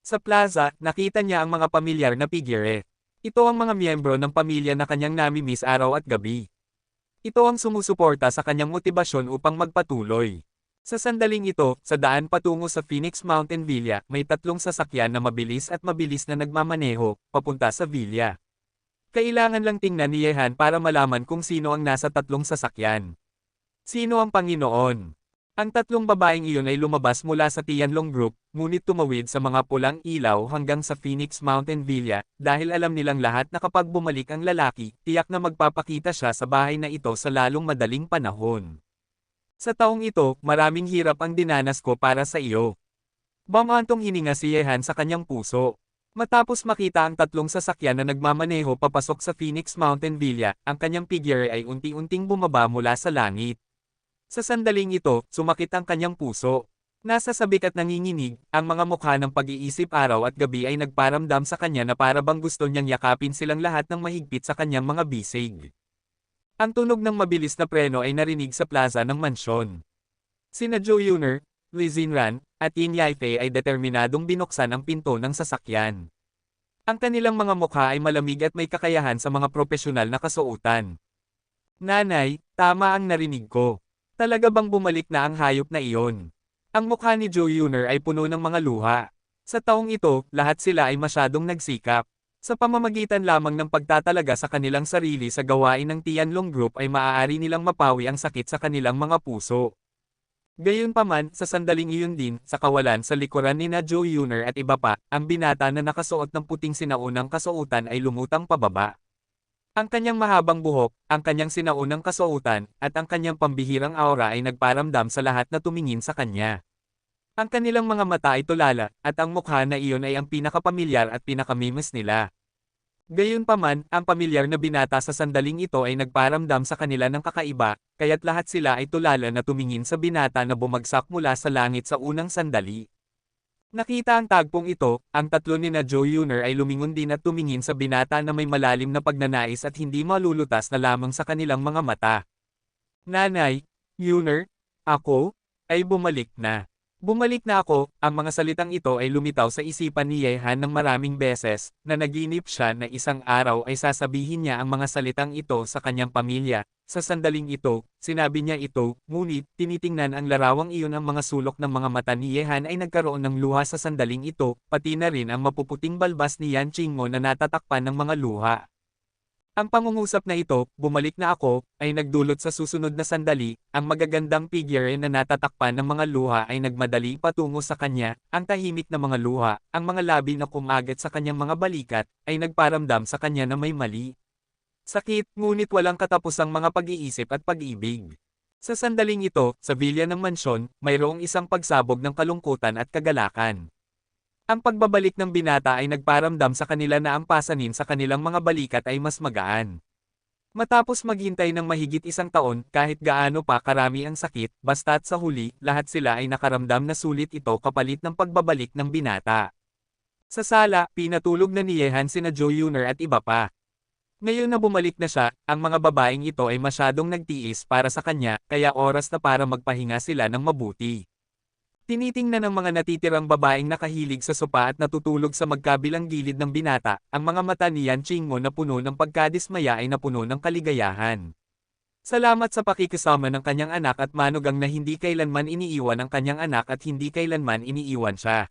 Sa plaza, nakita niya ang mga pamilyar na figure. Ito ang mga miyembro ng pamilya na kanyang namimiss araw at gabi. Ito ang sumusuporta sa kanyang motibasyon upang magpatuloy. Sa sandaling ito, sa daan patungo sa Phoenix Mountain Villa, may tatlong sasakyan na mabilis na nagmamaneho, papunta sa villa. Kailangan lang tingnan ni Yehan para malaman kung sino ang nasa tatlong sasakyan. Sino ang Panginoon? Ang tatlong babaeng iyon ay lumabas mula sa Tianlong Group, ngunit tumawid sa mga pulang ilaw hanggang sa Phoenix Mountain Villa, dahil alam nilang lahat na kapag bumalik ang lalaki, tiyak na magpapakita siya sa bahay na ito sa lalong madaling panahon. Sa taong ito, maraming hirap ang dinanas ko para sa iyo. Bamantong hininga si Yehan sa kanyang puso. Matapos makita ang tatlong sasakyan na nagmamaneho papasok sa Phoenix Mountain Villa, ang kanyang figure ay unti-unting bumaba mula sa langit. Sa sandaling ito, sumakit ang kanyang puso. Nasa sabik at nanginginig, ang mga mukha ng pag-iisip araw at gabi ay nagparamdam sa kanya na para bang gusto niyang yakapin silang lahat ng mahigpit sa kanyang mga bisig. Ang tunog ng mabilis na preno ay narinig sa plaza ng mansyon. Sina Joe Yuner, Li Xinran, at Yin Yaifei ay determinadong binuksan ang pinto ng sasakyan. Ang kanilang mga mukha ay malamig at may kakayahan sa mga propesyonal na kasuotan. Nanay, tama ang narinig ko. Talaga bang bumalik na ang hayop na iyon? Ang mukha ni Joe Yuner ay puno ng mga luha. Sa taong ito, lahat sila ay masyadong nagsikap. Sa pamamagitan lamang ng pagtatalaga sa kanilang sarili sa gawain ng Tianlong Group ay maaari nilang mapawi ang sakit sa kanilang mga puso. Gayunpaman, sa sandaling iyon din, sa kawalan sa likuran ni Joe Yuner at iba pa, ang binata na nakasuot ng puting sinaunang kasuotan ay lumutang pababa. Ang kanyang mahabang buhok, ang kanyang sinaunang kasuotan, at ang kanyang pambihirang aura ay nagparamdam sa lahat na tumingin sa kanya. Ang kanilang mga mata ay tulala, at ang mukha na iyon ay ang pinakapamilyar at pinakamimiss nila. Gayunpaman, ang pamilyar na binata sa sandaling ito ay nagparamdam sa kanila ng kakaiba, kaya't lahat sila ay tulala na tumingin sa binata na bumagsak mula sa langit sa unang sandali. Nakita ang tagpong ito, ang tatlo ni Joe Yuner ay lumingon din at tumingin sa binata na may malalim na pagnanais at hindi malulutas na lamang sa kanilang mga mata. Nanay, Yuner, ako, ay bumalik na. Bumalik na ako, ang mga salitang ito ay lumitaw sa isipan ni Yehan ng maraming beses, na naginip siya na isang araw ay sasabihin niya ang mga salitang ito sa kanyang pamilya. Sa sandaling ito, sinabi niya ito, ngunit, tinitingnan ang larawang iyon ang mga sulok ng mga mata ni Yehan ay nagkaroon ng luha sa sandaling ito, pati na rin ang mapuputing balbas ni Yan Qingmo na natatakpan ng mga luha. Ang pangungusap na ito, bumalik na ako, ay nagdulot sa susunod na sandali, ang magagandang figure na natatakpan ng mga luha ay nagmadali patungo sa kanya, ang tahimik na mga luha, ang mga labi na kumagat sa kanyang mga balikat, ay nagparamdam sa kanya na may mali. Sakit, ngunit walang katapusang mga pag-iisip at pag-ibig. Sa sandaling ito, sa bilya ng mansyon, mayroong isang pagsabog ng kalungkutan at kagalakan. Ang pagbabalik ng binata ay nagparamdam sa kanila na ang pasanin sa kanilang mga balikat ay mas magaan. Matapos maghintay ng mahigit isang taon, kahit gaano pa karami ang sakit, basta't sa huli, lahat sila ay nakaramdam na sulit ito kapalit ng pagbabalik ng binata. Sa sala, pinatulog na ni Yehan sina Joe Yuner at iba pa. Ngayon na bumalik na siya, ang mga babaeng ito ay masyadong nagtiis para sa kanya, kaya oras na para magpahinga sila ng mabuti. Tinitingnan ng mga natitirang babaeng nakahilig sa sopa at natutulog sa magkabilang gilid ng binata, ang mga mata ni Yan Qingmo na puno ng pagkadismaya ay napuno ng kaligayahan. Salamat sa pakikisama ng kanyang anak at manugang na hindi kailanman iniiwan ang kanyang anak at hindi kailanman iniiwan siya.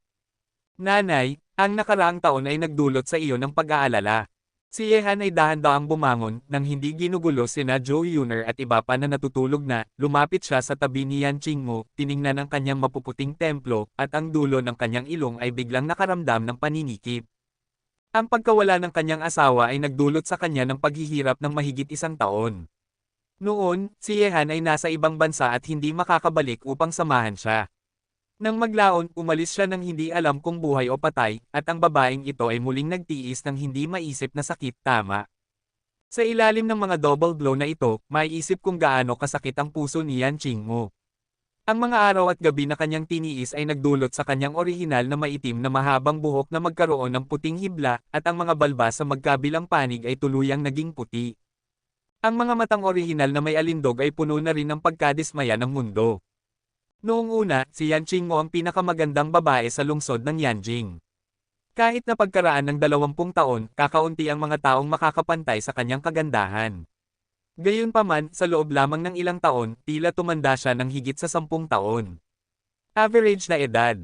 Nanay, ang nakaraang taon ay nagdulot sa iyo ng pag-aalala. Si Yehan ay dahan-daang bumangon, nang hindi ginugulo sina Joe Yuner at iba pa na natutulog na, lumapit siya sa tabi ni Yan Qingmo, tiningnan ang kanyang mapuputing templo, at ang dulo ng kanyang ilong ay biglang nakaramdam ng paninikip. Ang pagkawala ng kanyang asawa ay nagdulot sa kanya ng paghihirap ng mahigit isang taon. Noon, si Yehan ay nasa ibang bansa at hindi makakabalik upang samahan siya. Nang maglaon, umalis siya ng hindi alam kung buhay o patay, at ang babaeng ito ay muling nagtiis ng hindi maisip na sakit tama. Sa ilalim ng mga double blow na ito, maiisip kung gaano kasakit ang puso ni Yan Qingmo. Ang mga araw at gabi na kanyang tiniis ay nagdulot sa kanyang orihinal na maitim na mahabang buhok na magkaroon ng puting hibla, at ang mga balbas sa magkabilang panig ay tuluyang naging puti. Ang mga matang orihinal na may alindog ay puno na rin ng pagkadismaya ng mundo. Noong una, si Yan Qingmo ang pinakamagandang babae sa lungsod ng Yanjing. Kahit na pagkaraan ng 20 taon, kakaunti ang mga taong makakapantay sa kanyang kagandahan. Gayunpaman, sa loob lamang ng ilang taon, tila tumanda siya ng higit sa 10 taon. Average na edad.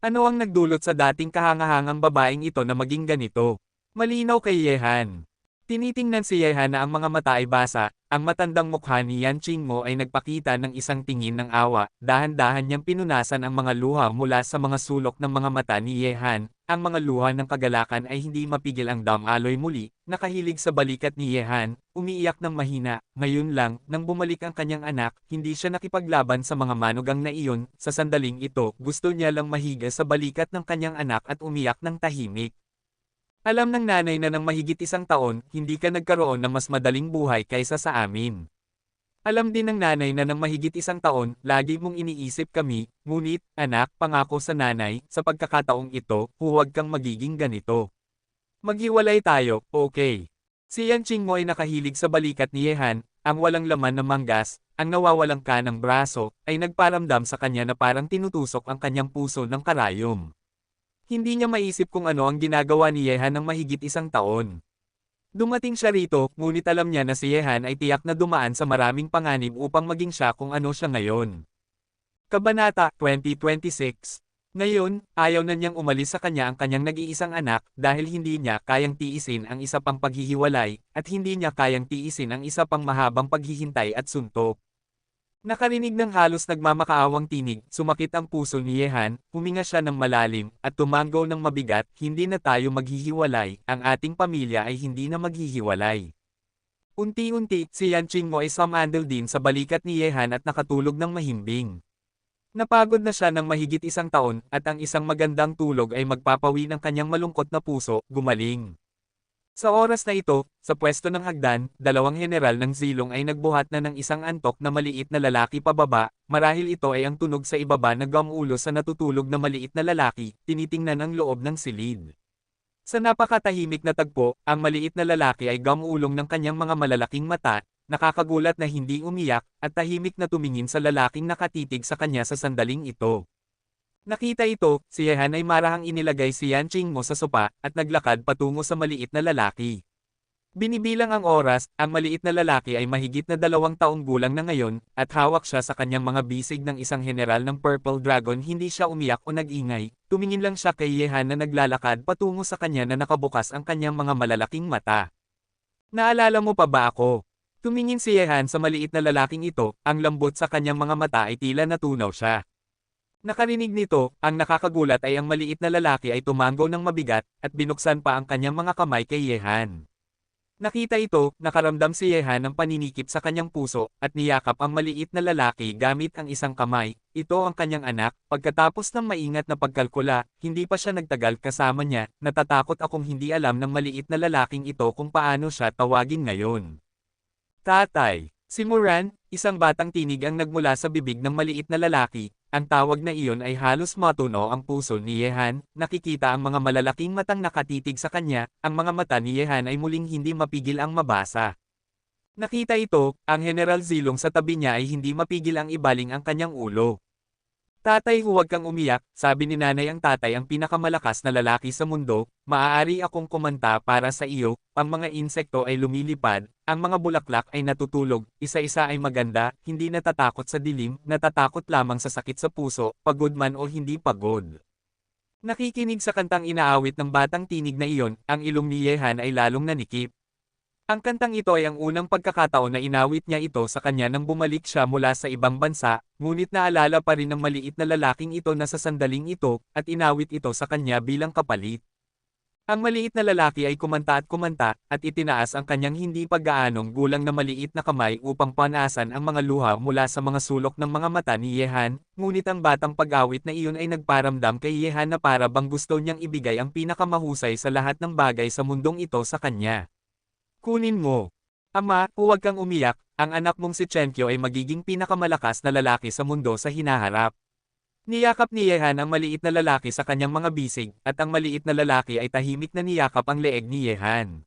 Ano ang nagdulot sa dating kahangahangang babaeng ito na maging ganito? Malinaw kay Yehan. Tinitingnan si Yehan na ang mga mata ay basa, ang matandang mukha ni Yan Qingmo ay nagpakita ng isang tingin ng awa, dahan-dahan niyang pinunasan ang mga luha mula sa mga sulok ng mga mata ni Yehan, ang mga luha ng kagalakan ay hindi mapigil ang damaloy muli, nakahilig sa balikat ni Yehan, umiiyak ng mahina, ngayon lang, nang bumalik ang kanyang anak, hindi siya nakipaglaban sa mga manugang na iyon, sa sandaling ito, gusto niya lang mahiga sa balikat ng kanyang anak at umiyak ng tahimik. Alam ng nanay na ng mahigit isang taon, hindi ka nagkaroon ng mas madaling buhay kaysa sa amin. Alam din ng nanay na ng mahigit 1 taon, lagi mong iniisip kami, ngunit, anak, pangako sa nanay, sa pagkakataong ito, huwag kang magiging ganito. Maghiwalay tayo, okay. Si Yan Qingmo ay nakahilig sa balikat ni Yehan, ang walang laman na manggas, ang nawawalang kanang braso, ay nagparamdam sa kanya na parang tinutusok ang kanyang puso ng karayom. Hindi niya maisip kung ano ang ginagawa ni Yehan ng mahigit 1 taon. Dumating siya rito, ngunit alam niya na si Yehan ay tiyak na dumaan sa maraming panganib upang maging siya kung ano siya ngayon. Kabanata 2026. Ngayon, ayaw na niyang umalis sa kanya ang kanyang nag-iisang anak dahil hindi niya kayang tiisin ang isa pang paghihiwalay at hindi niya kayang tiisin ang isa pang mahabang paghihintay at suntok. Nakarinig ng halos nagmamakaawang tinig, sumakit ang puso ni Yehan, huminga siya ng malalim, at tumanggaw ng mabigat, hindi na tayo maghihiwalay, ang ating pamilya ay hindi na maghihiwalay. Unti-unti, si Yan Qingmo ay sumandal din sa balikat ni Yehan at nakatulog ng mahimbing. Napagod na siya ng mahigit 1 taon, at ang isang magandang tulog ay magpapawi ng kanyang malungkot na puso, gumaling. Sa oras na ito, sa pwesto ng hagdan, 2 general ng Zilong ay nagbuhat na ng isang antok na maliit na lalaki pababa, marahil ito ay ang tunog sa ibaba na gamulo sa natutulog na maliit na lalaki, tinitingnan ang loob ng silid. Sa napakatahimik na tagpo, ang maliit na lalaki ay gamulong ng kanyang mga malalaking mata, nakakagulat na hindi umiyak, at tahimik na tumingin sa lalaking nakatitig sa kanya sa sandaling ito. Nakita ito, si Yehan ay marahang inilagay si Yan Qingmo sa sopa, at naglakad patungo sa maliit na lalaki. Binibilang ang oras, ang maliit na lalaki ay mahigit na 2 taong gulang na ngayon, at hawak siya sa kanyang mga bisig ng isang general ng Purple Dragon. Hindi siya umiyak o nag-ingay, tumingin lang siya kay Yehan na naglalakad patungo sa kanya na nakabukas ang kanyang mga malalaking mata. Naalala mo pa ba ako? Tumingin si Yehan sa maliit na lalaking ito, ang lambot sa kanyang mga mata ay tila natunaw siya. Nakarinig nito, ang nakakagulat ay ang maliit na lalaki ay tumanggaw ng mabigat, at binuksan pa ang kanyang mga kamay kay Yehan. Nakita ito, nakaramdam si Yehan ng paninikip sa kanyang puso, at niyakap ang maliit na lalaki gamit ang isang kamay. Ito ang kanyang anak. Pagkatapos ng maingat na pagkalkula, hindi pa siya nagtagal kasama niya, natatakot akong hindi alam ng maliit na lalaking ito kung paano siya tawagin ngayon. Tatay. Si Moran, isang batang tinig ang nagmula sa bibig ng maliit na lalaki. Ang tawag na iyon ay halos matunaw ang puso ni Yehan, nakikita ang mga malalaking matang nakatitig sa kanya, ang mga mata ni Yehan ay muling hindi mapigil ang mabasa. Nakita ito, ang General Zilong sa tabi niya ay hindi mapigil ang ibaling ang kanyang ulo. Tatay, huwag kang umiyak, sabi ni nanay. Ang tatay ang pinakamalakas na lalaki sa mundo, maaari akong kumanta para sa iyo, ang mga insekto ay lumilipad, ang mga bulaklak ay natutulog, isa-isa ay maganda, hindi natatakot sa dilim, natatakot lamang sa sakit sa puso, pagod man o hindi pagod. Nakikinig sa kantang inaawit ng batang tinig na iyon, ang ilong ni Yehan ay lalong nanikip. Ang kantang ito ay ang unang pagkakataon na inawit niya ito sa kanya nang bumalik siya mula sa ibang bansa, ngunit naalala pa rin ng maliit na lalaking ito na sa sandaling ito, at inawit ito sa kanya bilang kapalit. Ang maliit na lalaki ay kumanta, at itinaas ang kanyang hindi paggaanong gulang na maliit na kamay upang panasan ang mga luha mula sa mga sulok ng mga mata ni Yehan, ngunit ang batang pag-awit na iyon ay nagparamdam kay Yehan na para bang gusto niyang ibigay ang pinakamahusay sa lahat ng bagay sa mundong ito sa kanya. Kunin mo. Ama, huwag kang umiyak, ang anak mong si Chenkyo ay magiging pinakamalakas na lalaki sa mundo sa hinaharap. Niyakap ni Yehan ang maliit na lalaki sa kanyang mga bisig, at ang maliit na lalaki ay tahimik na niyakap ang leeg ni Yehan.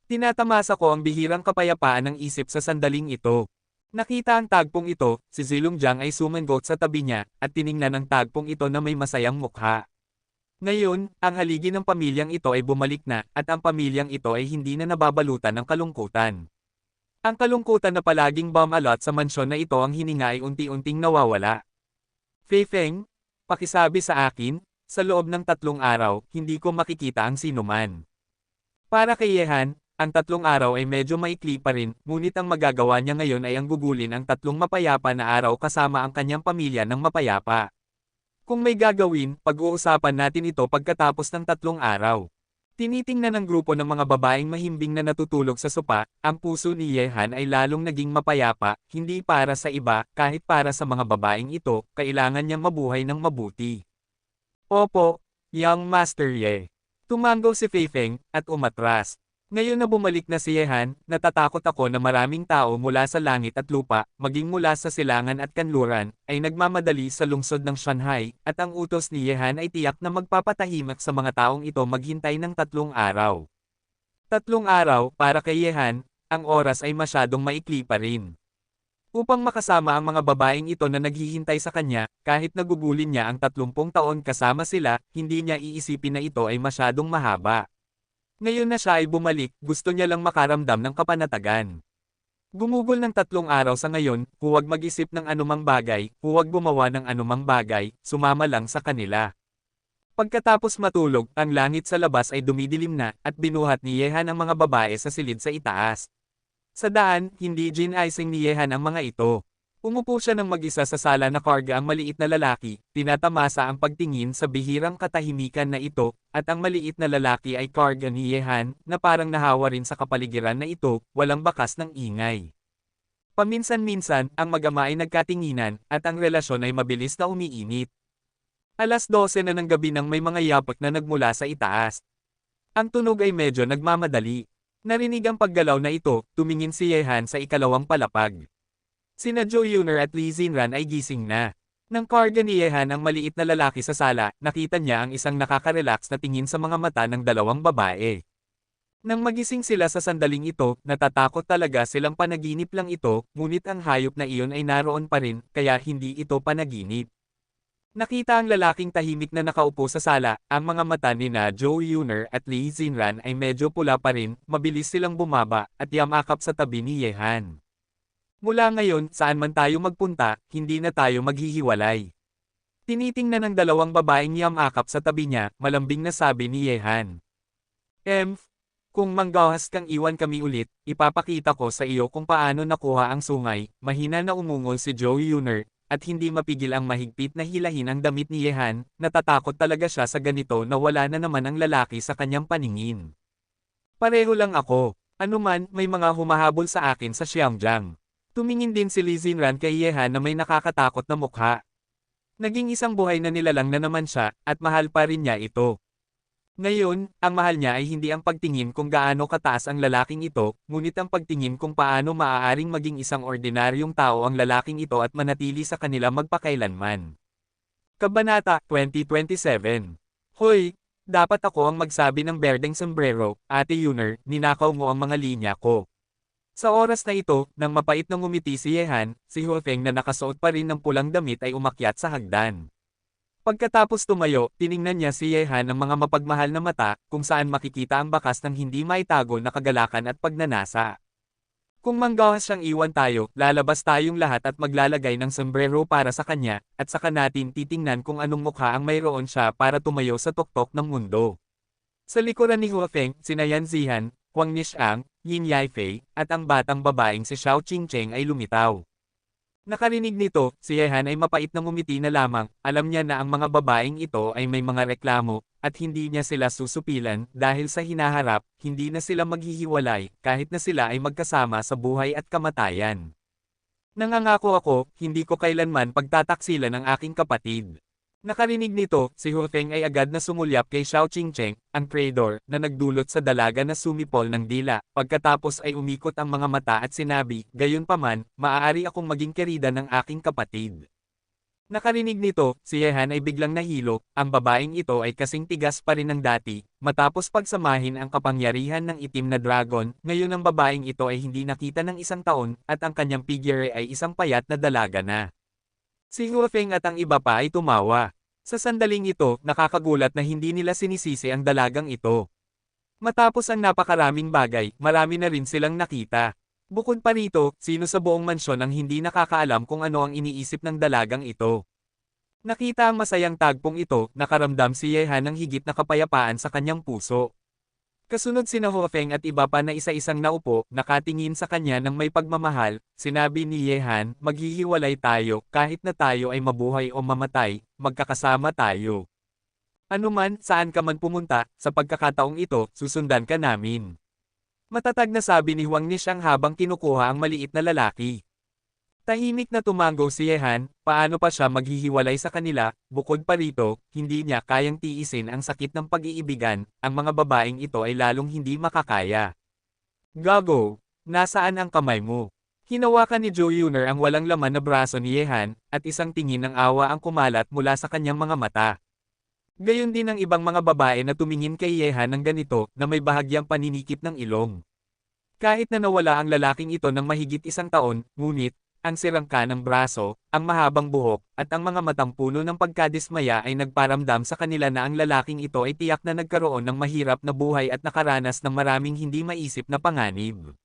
Tinatamasa ko ang bihirang kapayapaan ng isip sa sandaling ito. Nakita ang tagpong ito, si Zilong Jiang ay sumangot sa tabi niya, at tiningnan ang tagpong ito na may masayang mukha. Ngayon, ang haligi ng pamilyang ito ay bumalik na, at ang pamilyang ito ay hindi na nababalutan ng kalungkutan. Ang kalungkutan na palaging bumalot sa mansyon na ito ang hininga ay unti-unting nawawala. Fei Feng, pakisabi sa akin, sa loob ng 3 araw, hindi ko makikita ang sinuman. Para kay Yehan, ang 3 araw ay medyo maikli pa rin, ngunit ang magagawa niya ngayon ay ang gugulin ang 3 mapayapa na araw kasama ang kanyang pamilya ng mapayapa. Kung may gagawin, pag-uusapan natin ito pagkatapos ng 3 araw. Tinitingnan ng grupo ng mga babaeng mahimbing na natutulog sa sopa, ang puso ni Yehan ay lalong naging mapayapa, hindi para sa iba, kahit para sa mga babaeng ito, kailangan niyang mabuhay ng mabuti. Opo, Young Master Ye. Tumanggaw si Fei Feng, at umatras. Ngayon na bumalik na si Yehan, natatakot ako na maraming tao mula sa langit at lupa, maging mula sa silangan at kanluran, ay nagmamadali sa lungsod ng Shanghai, at ang utos ni Yehan ay tiyak na magpapatahimik sa mga taong ito maghintay ng 3 araw. 3 araw, para kay Yehan, ang oras ay masyadong maikli pa rin. Upang makasama ang mga babaeng ito na naghihintay sa kanya, kahit nagugulin niya ang 30 taon kasama sila, hindi niya iisipin na ito ay masyadong mahaba. Ngayon na siya ay bumalik, gusto niya lang makaramdam ng kapanatagan. Gumugol ng 3 araw sa ngayon, huwag mag-isip ng anumang bagay, huwag gumawa ng anumang bagay, sumama lang sa kanila. Pagkatapos matulog, ang langit sa labas ay dumidilim na, at binuhat ni Yehan ang mga babae sa silid sa itaas. Sa daan, hindi ginaaysing ni Yehan ang mga ito. Umupo siya ng mag-isa sa sala na karga ang maliit na lalaki, tinatamasa ang pagtingin sa bihirang katahimikan na ito, at ang maliit na lalaki ay karga ni Yehan, na parang nahawa rin sa kapaligiran na ito, walang bakas ng ingay. Paminsan-minsan, ang mag-ama ay nagkatinginan, at ang relasyon ay mabilis na umiinit. 12:00 na ng gabi nang may mga yapak na nagmula sa itaas. Ang tunog ay medyo nagmamadali. Narinig ang paggalaw na ito, tumingin si Yehan sa ikalawang palapag. Sina Zhou Yuner at Li Xinran ay gising na. Nang karga ni Yehan ang maliit na lalaki sa sala, nakita niya ang isang nakaka-relax na tingin sa mga mata ng dalawang babae. Nang magising sila sa sandaling ito, natatakot talaga silang panaginip lang ito, ngunit ang hayop na iyon ay naroon pa rin, kaya hindi ito panaginip. Nakita ang lalaking tahimik na nakaupo sa sala, ang mga mata ni na Zhou Yuner at Li Xinran ay medyo pula pa rin, mabilis silang bumaba, at yamakap sa tabi ni Yehan. Mula ngayon, saan man tayo magpunta, hindi na tayo maghihiwalay. Tinitingnan ng dalawang babaeng yamakap sa tabi niya, malambing na sabi ni Yehan. Kung manggahas kang iwan kami ulit, ipapakita ko sa iyo kung paano nakuha ang sungay, mahina na umungol si Zhou Yuner, at hindi mapigil ang mahigpit na hilahin ang damit ni Yehan, natatakot talaga siya sa ganito na wala na naman ang lalaki sa kanyang paningin. Pareho lang ako, anuman may mga humahabol sa akin sa Xiangjiang. Tumingin din si Li Xinran kay Yehan na may nakakatakot na mukha. Naging isang buhay na nilalang na naman siya, at mahal pa rin niya ito. Ngayon, ang mahal niya ay hindi ang pagtingin kung gaano kataas ang lalaking ito, ngunit ang pagtingin kung paano maaaring maging isang ordinaryong tao ang lalaking ito at manatili sa kanila magpakailanman. Kabanata 2027. Hoy, dapat ako ang magsabi ng berdeng sombrero, Ate Yuner, ninakaw mo ang mga linya ko. Sa oras na ito, nang mapait na ngumiti si Yehan, si Huafeng na nakasuot pa rin ng pulang damit ay umakyat sa hagdan. Pagkatapos tumayo, tiningnan niya si Yehan ng mga mapagmahal na mata, kung saan makikita ang bakas ng hindi maitago na kagalakan at pagnanasa. Kung manggahas siyang iwan tayo, lalabas tayong lahat at maglalagay ng sombrero para sa kanya, at saka natin titingnan kung anong mukha ang mayroon siya para tumayo sa tuktok ng mundo. Sa likuran ni Huafeng, sina Yan Zihan, Huang Nishang, Yin Yaifei, at ang batang babaeng si Xiao Qingcheng ay lumitaw. Nakarinig nito, si Yehan ay mapait na ngumiti na lamang, alam niya na ang mga babaeng ito ay may mga reklamo, at hindi niya sila susupilan, dahil sa hinaharap, hindi na sila maghihiwalay, kahit na sila ay magkasama sa buhay at kamatayan. Nangangako ako, hindi ko kailanman pagtataksilan ang aking kapatid. Nakarinig nito, si Huafeng ay agad na sumulyap kay Xiao Qingcheng, ang traidor, na nagdulot sa dalaga na sumipol ng dila, pagkatapos ay umikot ang mga mata at sinabi, gayunpaman, maaari akong maging kerida ng aking kapatid. Nakarinig nito, si Yehan ay biglang nahilo, ang babaeng ito ay kasing tigas pa rin ng dati, matapos pagsamahin ang kapangyarihan ng itim na dragon, ngayon ang babaeng ito ay hindi nakita ng 1 taon, at ang kanyang figure ay isang payat na dalaga na. Si Huafeng at ang iba pa ay tumawa. Sa sandaling ito, nakakagulat na hindi nila sinisisi ang dalagang ito. Matapos ang napakaraming bagay, marami na rin silang nakita. Bukod pa rito, sino sa buong mansyon ang hindi nakakaalam kung ano ang iniisip ng dalagang ito. Nakita ang masayang tagpong ito, nakaramdam si Yehan ng higit na kapayapaan sa kanyang puso. Kasunod sina Huafeng at iba pa na isa-isang naupo, nakatingin sa kanya ng may pagmamahal, sinabi ni Yehan, maghihiwalay tayo, kahit na tayo ay mabuhay o mamatay, magkakasama tayo. Anuman, saan ka man pumunta, sa pagkakataong ito, susundan ka namin. Matatag na sabi ni Huang Nishang habang kinukuha ang maliit na lalaki. Tahimik na tumango si Yehan, paano pa siya maghihiwalay sa kanila, bukod pa rito, hindi niya kayang tiisin ang sakit ng pag-iibigan, ang mga babaeng ito ay lalong hindi makakaya. Gago, nasaan ang kamay mo? Hinawakan ni Joe Yuner ang walang laman na braso ni Yehan, at isang tingin ng awa ang kumalat mula sa kanyang mga mata. Gayon din ang ibang mga babae na tumingin kay Yehan ng ganito, na may bahagyang paninikip ng ilong. Kahit na nawala ang lalaking ito ng mahigit isang taon, ngunit, ang sirang kanang braso, ang mahabang buhok, at ang mga matang puno ng pagkadismaya ay nagparamdam sa kanila na ang lalaking ito ay tiyak na nagkaroon ng mahirap na buhay at nakaranas ng maraming hindi maisip na panganib.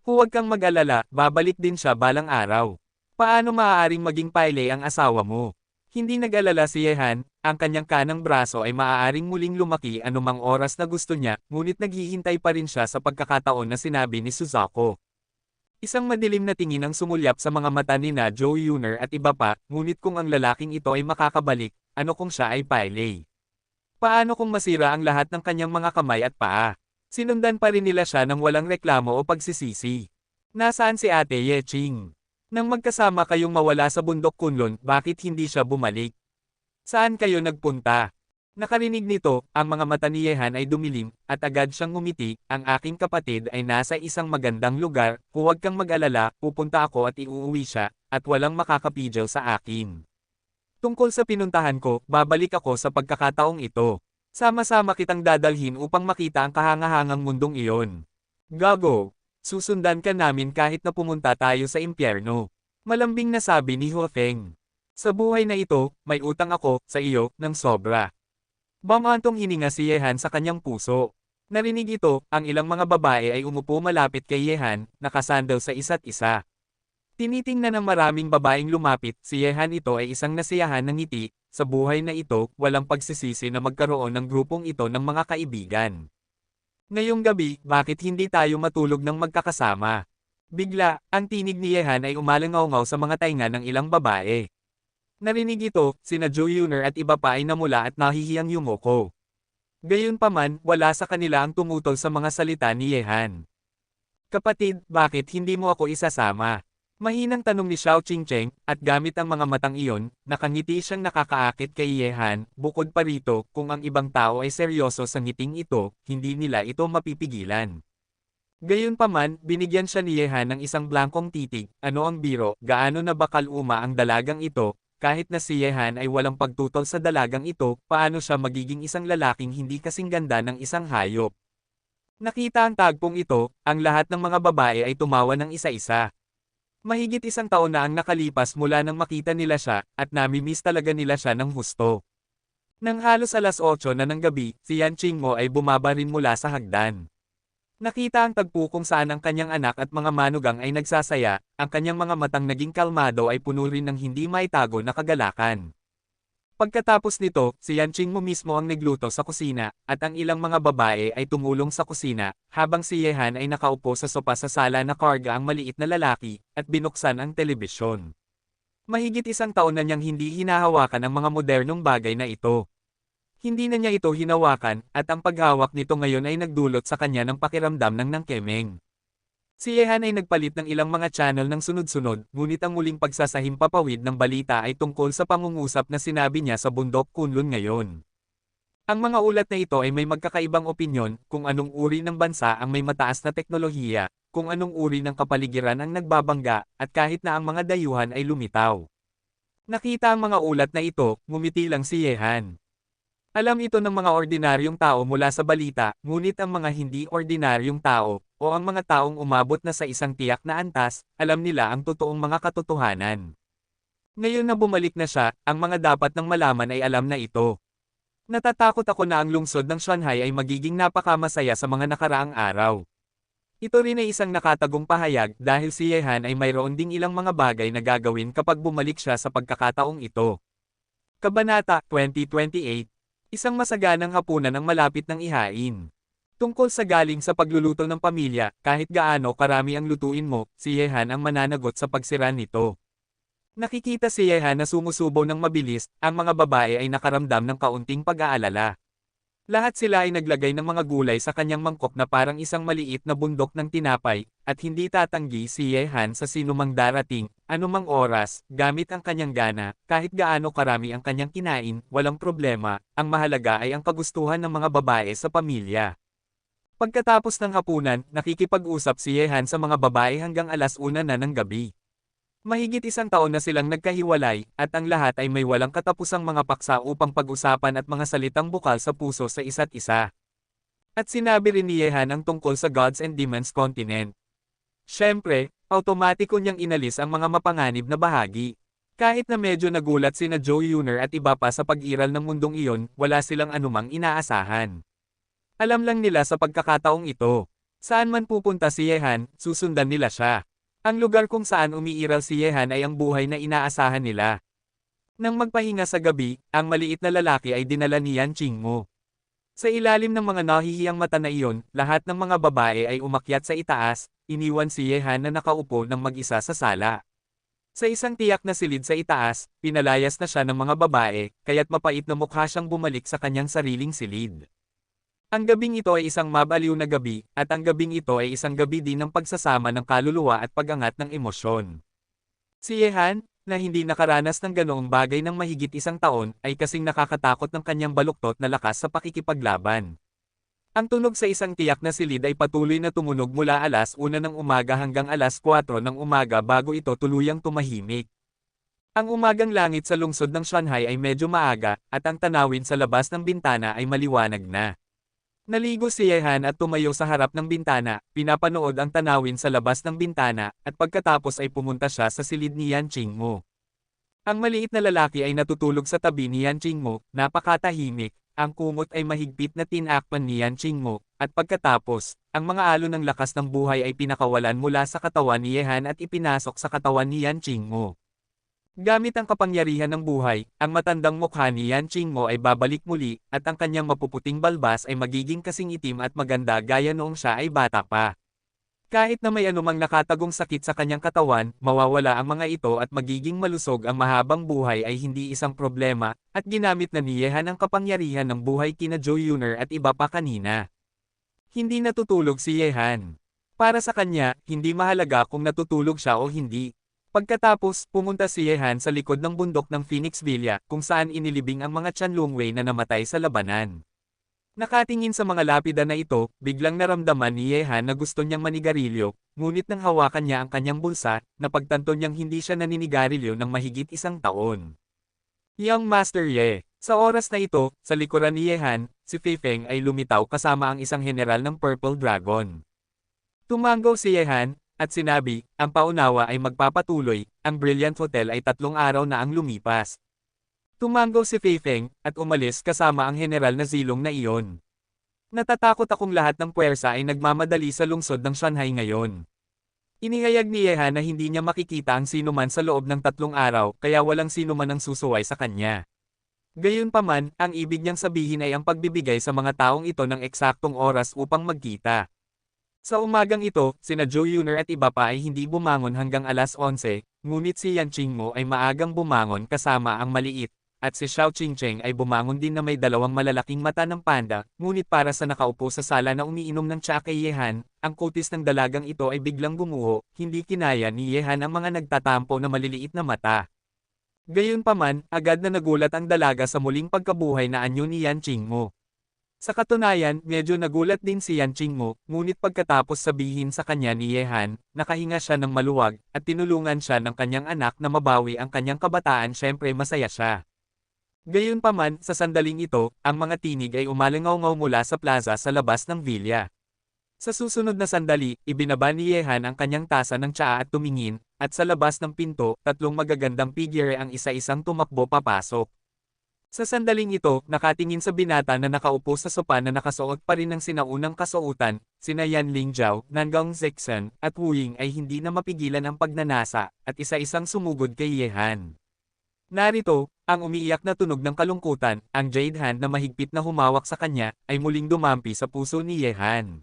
Huwag kang mag-alala, babalik din siya balang araw. Paano maaaring maging payle ang asawa mo? Hindi nag-alala si Yehan, ang kanyang kanang braso ay maaaring muling lumaki anumang oras na gusto niya, ngunit naghihintay pa rin siya sa pagkakataon na sinabi ni Suzako. Isang madilim na tingin ang sumulyap sa mga mata ni na Joe Yuner at iba pa, ngunit kung ang lalaking ito ay makakabalik, ano kung siya ay payle? Paano kung masira ang lahat ng kanyang mga kamay at paa? Sinundan pa rin nila siya ng walang reklamo o pagsisisi. Nasaan si Ate Yeching? Nang magkasama kayong mawala sa bundok Kunlun, bakit hindi siya bumalik? Saan kayo nagpunta? Nakarinig nito, ang mga mata ni Yehan ay dumilim, at agad siyang ngumiti, ang aking kapatid ay nasa isang magandang lugar, huwag kang mag-alala, pupunta ako at iuuwi siya, at walang makakapigil sa akin. Tungkol sa pinuntahan ko, babalik ako sa pagkakataong ito. Sama-sama kitang dadalhin upang makita ang kahangahangang mundong iyon. Gago, susundan ka namin kahit na pumunta tayo sa impyerno. Malambing na sabi ni Ho Feng. Sa buhay na ito, may utang ako sa iyo ng sobra. Bamantong hininga si Yehan sa kanyang puso. Narinig ito, ang ilang mga babae ay umupo malapit kay Yehan, nakasandal sa isa't isa. Tinitingnan ng maraming babaeng lumapit, si Yehan ito ay isang nasiyahan ng ngiti, sa buhay na ito, walang pagsisisi na magkaroon ng grupong ito ng mga kaibigan. Ngayong gabi, bakit hindi tayo matulog ng magkakasama? Bigla, ang tinig ni Yehan ay umalangaw-ngaw sa mga tainga ng ilang babae. Narinig ito, sina Joe Yuner at iba pa ay namula at nahihiyang yumoko. Gayunpaman, wala sa kanila ang tumutol sa mga salita ni Yehan. Kapatid, bakit hindi mo ako isasama? Mahinang tanong ni Xiao Qingcheng, at gamit ang mga matang iyon, nakangiti siyang nakakaakit kay Yehan, bukod pa rito, kung ang ibang tao ay seryoso sa ngiting ito, hindi nila ito mapipigilan. Gayunpaman, binigyan siya ni Yehan ng isang blankong titig, ano ang biro, gaano na bakal uma ang dalagang ito, kahit na si Yehan ay walang pagtutol sa dalagang ito, paano siya magiging isang lalaking hindi kasing ganda ng isang hayop. Nakita ang tagpong ito, ang lahat ng mga babae ay tumawa ng isa-isa. Mahigit isang taon na ang nakalipas mula nang makita nila siya, at namimiss talaga nila siya ng husto. Nang halos alas 8 na ng gabi, si Yan Qingmo ay bumaba rin mula sa hagdan. Nakita ang tagpo kung saan ang kanyang anak at mga manugang ay nagsasaya, ang kanyang mga matang naging kalmado ay puno rin ng hindi maitago na kagalakan. Pagkatapos nito, si Yan Qingmo mismo ang nagluto sa kusina, at ang ilang mga babae ay tumulong sa kusina, habang si Yehan ay nakaupo sa sopa sa sala na karga ang maliit na lalaki, at binuksan ang telebisyon. Mahigit isang taon na niyang hindi hinahawakan ang mga modernong bagay na ito. Hindi na niya ito hinawakan, at ang paghawak nito ngayon ay nagdulot sa kanya ng pakiramdam ng nangkemeng. Si Yehan ay nagpalit ng ilang mga channel ng sunod-sunod, ngunit ang muling pagsasahimpapawid ng balita ay tungkol sa pangungusap na sinabi niya sa bundok Kunlun ngayon. Ang mga ulat na ito ay may magkakaibang opinyon, kung anong uri ng bansa ang may mataas na teknolohiya, kung anong uri ng kapaligiran ang nagbabangga, at kahit na ang mga dayuhan ay lumitaw. Nakita ang mga ulat na ito, ngumiti lang si Yehan. Alam ito ng mga ordinaryong tao mula sa balita, ngunit ang mga hindi ordinaryong tao, o ang mga taong umabot na sa isang tiyak na antas, alam nila ang totoong mga katotohanan. Ngayon na bumalik na siya, ang mga dapat nang malaman ay alam na ito. Natatakot ako na ang lungsod ng Shanghai ay magiging napakamasaya sa mga nakaraang araw. Ito rin ay isang nakatagong pahayag dahil si Yehan ay mayroon ding ilang mga bagay na gagawin kapag bumalik siya sa pagkakataong ito. Kabanata 2028. Isang masaganang hapunan ang malapit ng ihain. Tungkol sa galing sa pagluluto ng pamilya, kahit gaano karami ang lutuin mo, si Yehan ang mananagot sa pagsira nito. Nakikita si Yehan na sumusubo ng mabilis, ang mga babae ay nakaramdam ng kaunting pag-aalala. Lahat sila ay naglagay ng mga gulay sa kanyang mangkok na parang isang maliit na bundok ng tinapay, at hindi tatanggi si Yehan sa sinumang darating, anumang oras, gamit ang kanyang gana, kahit gaano karami ang kanyang kinain, walang problema, ang mahalaga ay ang kagustuhan ng mga babae sa pamilya. Pagkatapos ng hapunan, nakikipag-usap si Yehan sa mga babae hanggang 1:00 na ng gabi. Mahigit isang taon na silang nagkahiwalay, at ang lahat ay may walang katapusang mga paksa upang pag-usapan at mga salitang bukal sa puso sa isa't isa. At sinabi rin ni Yehan ang tungkol sa Gods and Demons Continent. Siyempre, automatiko niyang inalis ang mga mapanganib na bahagi. Kahit na medyo nagulat sina Joe Yuner at iba pa sa pag-iral ng mundong iyon, wala silang anumang inaasahan. Alam lang nila sa pagkakataong ito. Saan man pupunta si Yehan, susundan nila siya. Ang lugar kung saan umiiral si Yehan ay ang buhay na inaasahan nila. Nang magpahinga sa gabi, ang maliit na lalaki ay dinala ni Yan Qingmo. Sa ilalim ng mga nahihiyang mata na iyon, lahat ng mga babae ay umakyat sa itaas, iniwan si Yehan na nakaupo ng mag-isa sa sala. Sa isang tiyak na silid sa itaas, pinalayas na siya ng mga babae, kaya't mapait na mukha siyang bumalik sa kanyang sariling silid. Ang gabing ito ay isang mabaliw na gabi, at ang gabing ito ay isang gabi din ng pagsasama ng kaluluwa at pag-angat ng emosyon. Si Yehan, na hindi nakaranas ng ganoong bagay ng mahigit isang taon, ay kasing nakakatakot ng kanyang baluktot na lakas sa pakikipaglaban. Ang tunog sa isang tiyak na silid ay patuloy na tumunog mula 1:00 ng umaga hanggang 4:00 ng umaga bago ito tuluyang tumahimik. Ang umagang langit sa lungsod ng Shanghai ay medyo maaga, at ang tanawin sa labas ng bintana ay maliwanag na. Naligo si Yehan at tumayo sa harap ng bintana, pinapanood ang tanawin sa labas ng bintana, at pagkatapos ay pumunta siya sa silid ni Yan Qingmo. Ang maliit na lalaki ay natutulog sa tabi ni Yan Qingmo, napakatahimik, ang kumot ay mahigpit na tinakpan ni Yan Qingmo, at pagkatapos, ang mga alon ng lakas ng buhay ay pinakawalan mula sa katawan ni Yehan at ipinasok sa katawan ni Yan Qingmo. Gamit ang kapangyarihan ng buhay, ang matandang mukha ni Yan Qingmo ay babalik muli, at ang kanyang mapuputing balbas ay magiging kasing itim at maganda gaya noong siya ay bata pa. Kahit na may anumang nakatagong sakit sa kanyang katawan, mawawala ang mga ito at magiging malusog ang mahabang buhay ay hindi isang problema, at ginamit na ni Yehan ang kapangyarihan ng buhay kina Joe Yuner at iba pa kanina. Hindi natutulog si Yehan. Para sa kanya, hindi mahalaga kung natutulog siya o hindi. Pagkatapos, pumunta si Yehan sa likod ng bundok ng Phoenix Villa, kung saan inilibing ang mga Tianlongwei na namatay sa labanan. Nakatingin sa mga lapida na ito, biglang naramdaman ni Yehan na gusto niyang manigarilyo, ngunit nang hawakan niya ang kanyang bulsa, napagtanto niyang hindi siya naninigarilyo ng mahigit isang taon. Young Master Ye. Sa oras na ito, sa likuran ni Yehan, si Fei Feng ay lumitaw kasama ang isang general ng Purple Dragon. Tumango si Yehan, at sinabi, ang paunawa ay magpapatuloy, ang Brilliant Hotel ay 3 araw na ang lumipas. Tumango si Fei Feng, at umalis kasama ang general na zilong na iyon. Natatakot akong lahat ng puwersa ay nagmamadali sa lungsod ng Shanghai ngayon. Inihayag ni Yehan na hindi niya makikita ang sinuman sa loob ng 3 araw, kaya walang sinuman ang susuway sa kanya. Gayunpaman, ang ibig niyang sabihin ay ang pagbibigay sa mga taong ito ng eksaktong oras upang magkita. Sa umagang ito, sina Joe Yuner at iba pa ay hindi bumangon hanggang 11:00, ngunit si Yan Qingmo ay maagang bumangon kasama ang maliit, at si Xiao Qingcheng ay bumangon din na may 2 malalaking mata ng panda, ngunit para sa nakaupo sa sala na umiinom ng tsa kay Yehan, ang kutis ng dalagang ito ay biglang gumuho, hindi kinaya ni Yehan ang mga nagtatampo na maliliit na mata. Gayunpaman, agad na nagulat ang dalaga sa muling pagkabuhay na anyo ni Yan Qingmo. Sa katunayan, medyo nagulat din si Yan Qingmo, ngunit pagkatapos sabihin sa kanya ni Yehan, nakahinga siya ng maluwag, at tinulungan siya ng kanyang anak na mabawi ang kanyang kabataan, syempre masaya siya. Gayunpaman, sa sandaling ito, ang mga tinig ay umalingaw-ngaw mula sa plaza sa labas ng villa. Sa susunod na sandali, ibinaba ni Yehan ang kanyang tasa ng tsaa at tumingin, at sa labas ng pinto, 3 magagandang figure ang isa-isang tumakbo papasok. Sa sandaling ito, nakatingin sa binata na nakaupo sa sopa na nakasuot pa rin ng sinaunang kasuotan, sina Yan Lingjiao, Nangang Zexan, at Wu Ying ay hindi na mapigilan ang pagnanasa, at isa-isang sumugod kay Yehan. Narito, ang umiiyak na tunog ng kalungkutan, ang jade hand na mahigpit na humawak sa kanya, ay muling dumampi sa puso ni Yehan.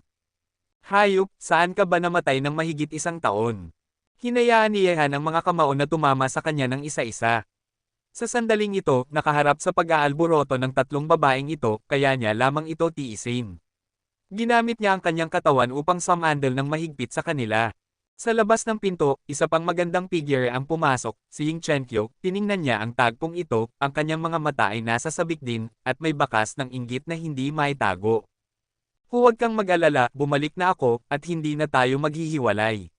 Hayop, saan ka ba namatay ng mahigit 1 taon? Hinayaan ni Yehan ang mga kamao na tumama sa kanya ng isa-isa. Sa sandaling ito, nakaharap sa pag-aalboroto ng tatlong babaeng ito, kaya niya lamang ito tiisin. Ginamit niya ang kanyang katawan upang sumandal ng mahigpit sa kanila. Sa labas ng pinto, isa pang magandang figure ang pumasok, si Ying Chenkyo, tiningnan niya ang tagpong ito, ang kanyang mga mata ay nasa sabik din, at may bakas ng inggit na hindi maitago. Huwag kang mag-alala, bumalik na ako, at hindi na tayo maghihiwalay.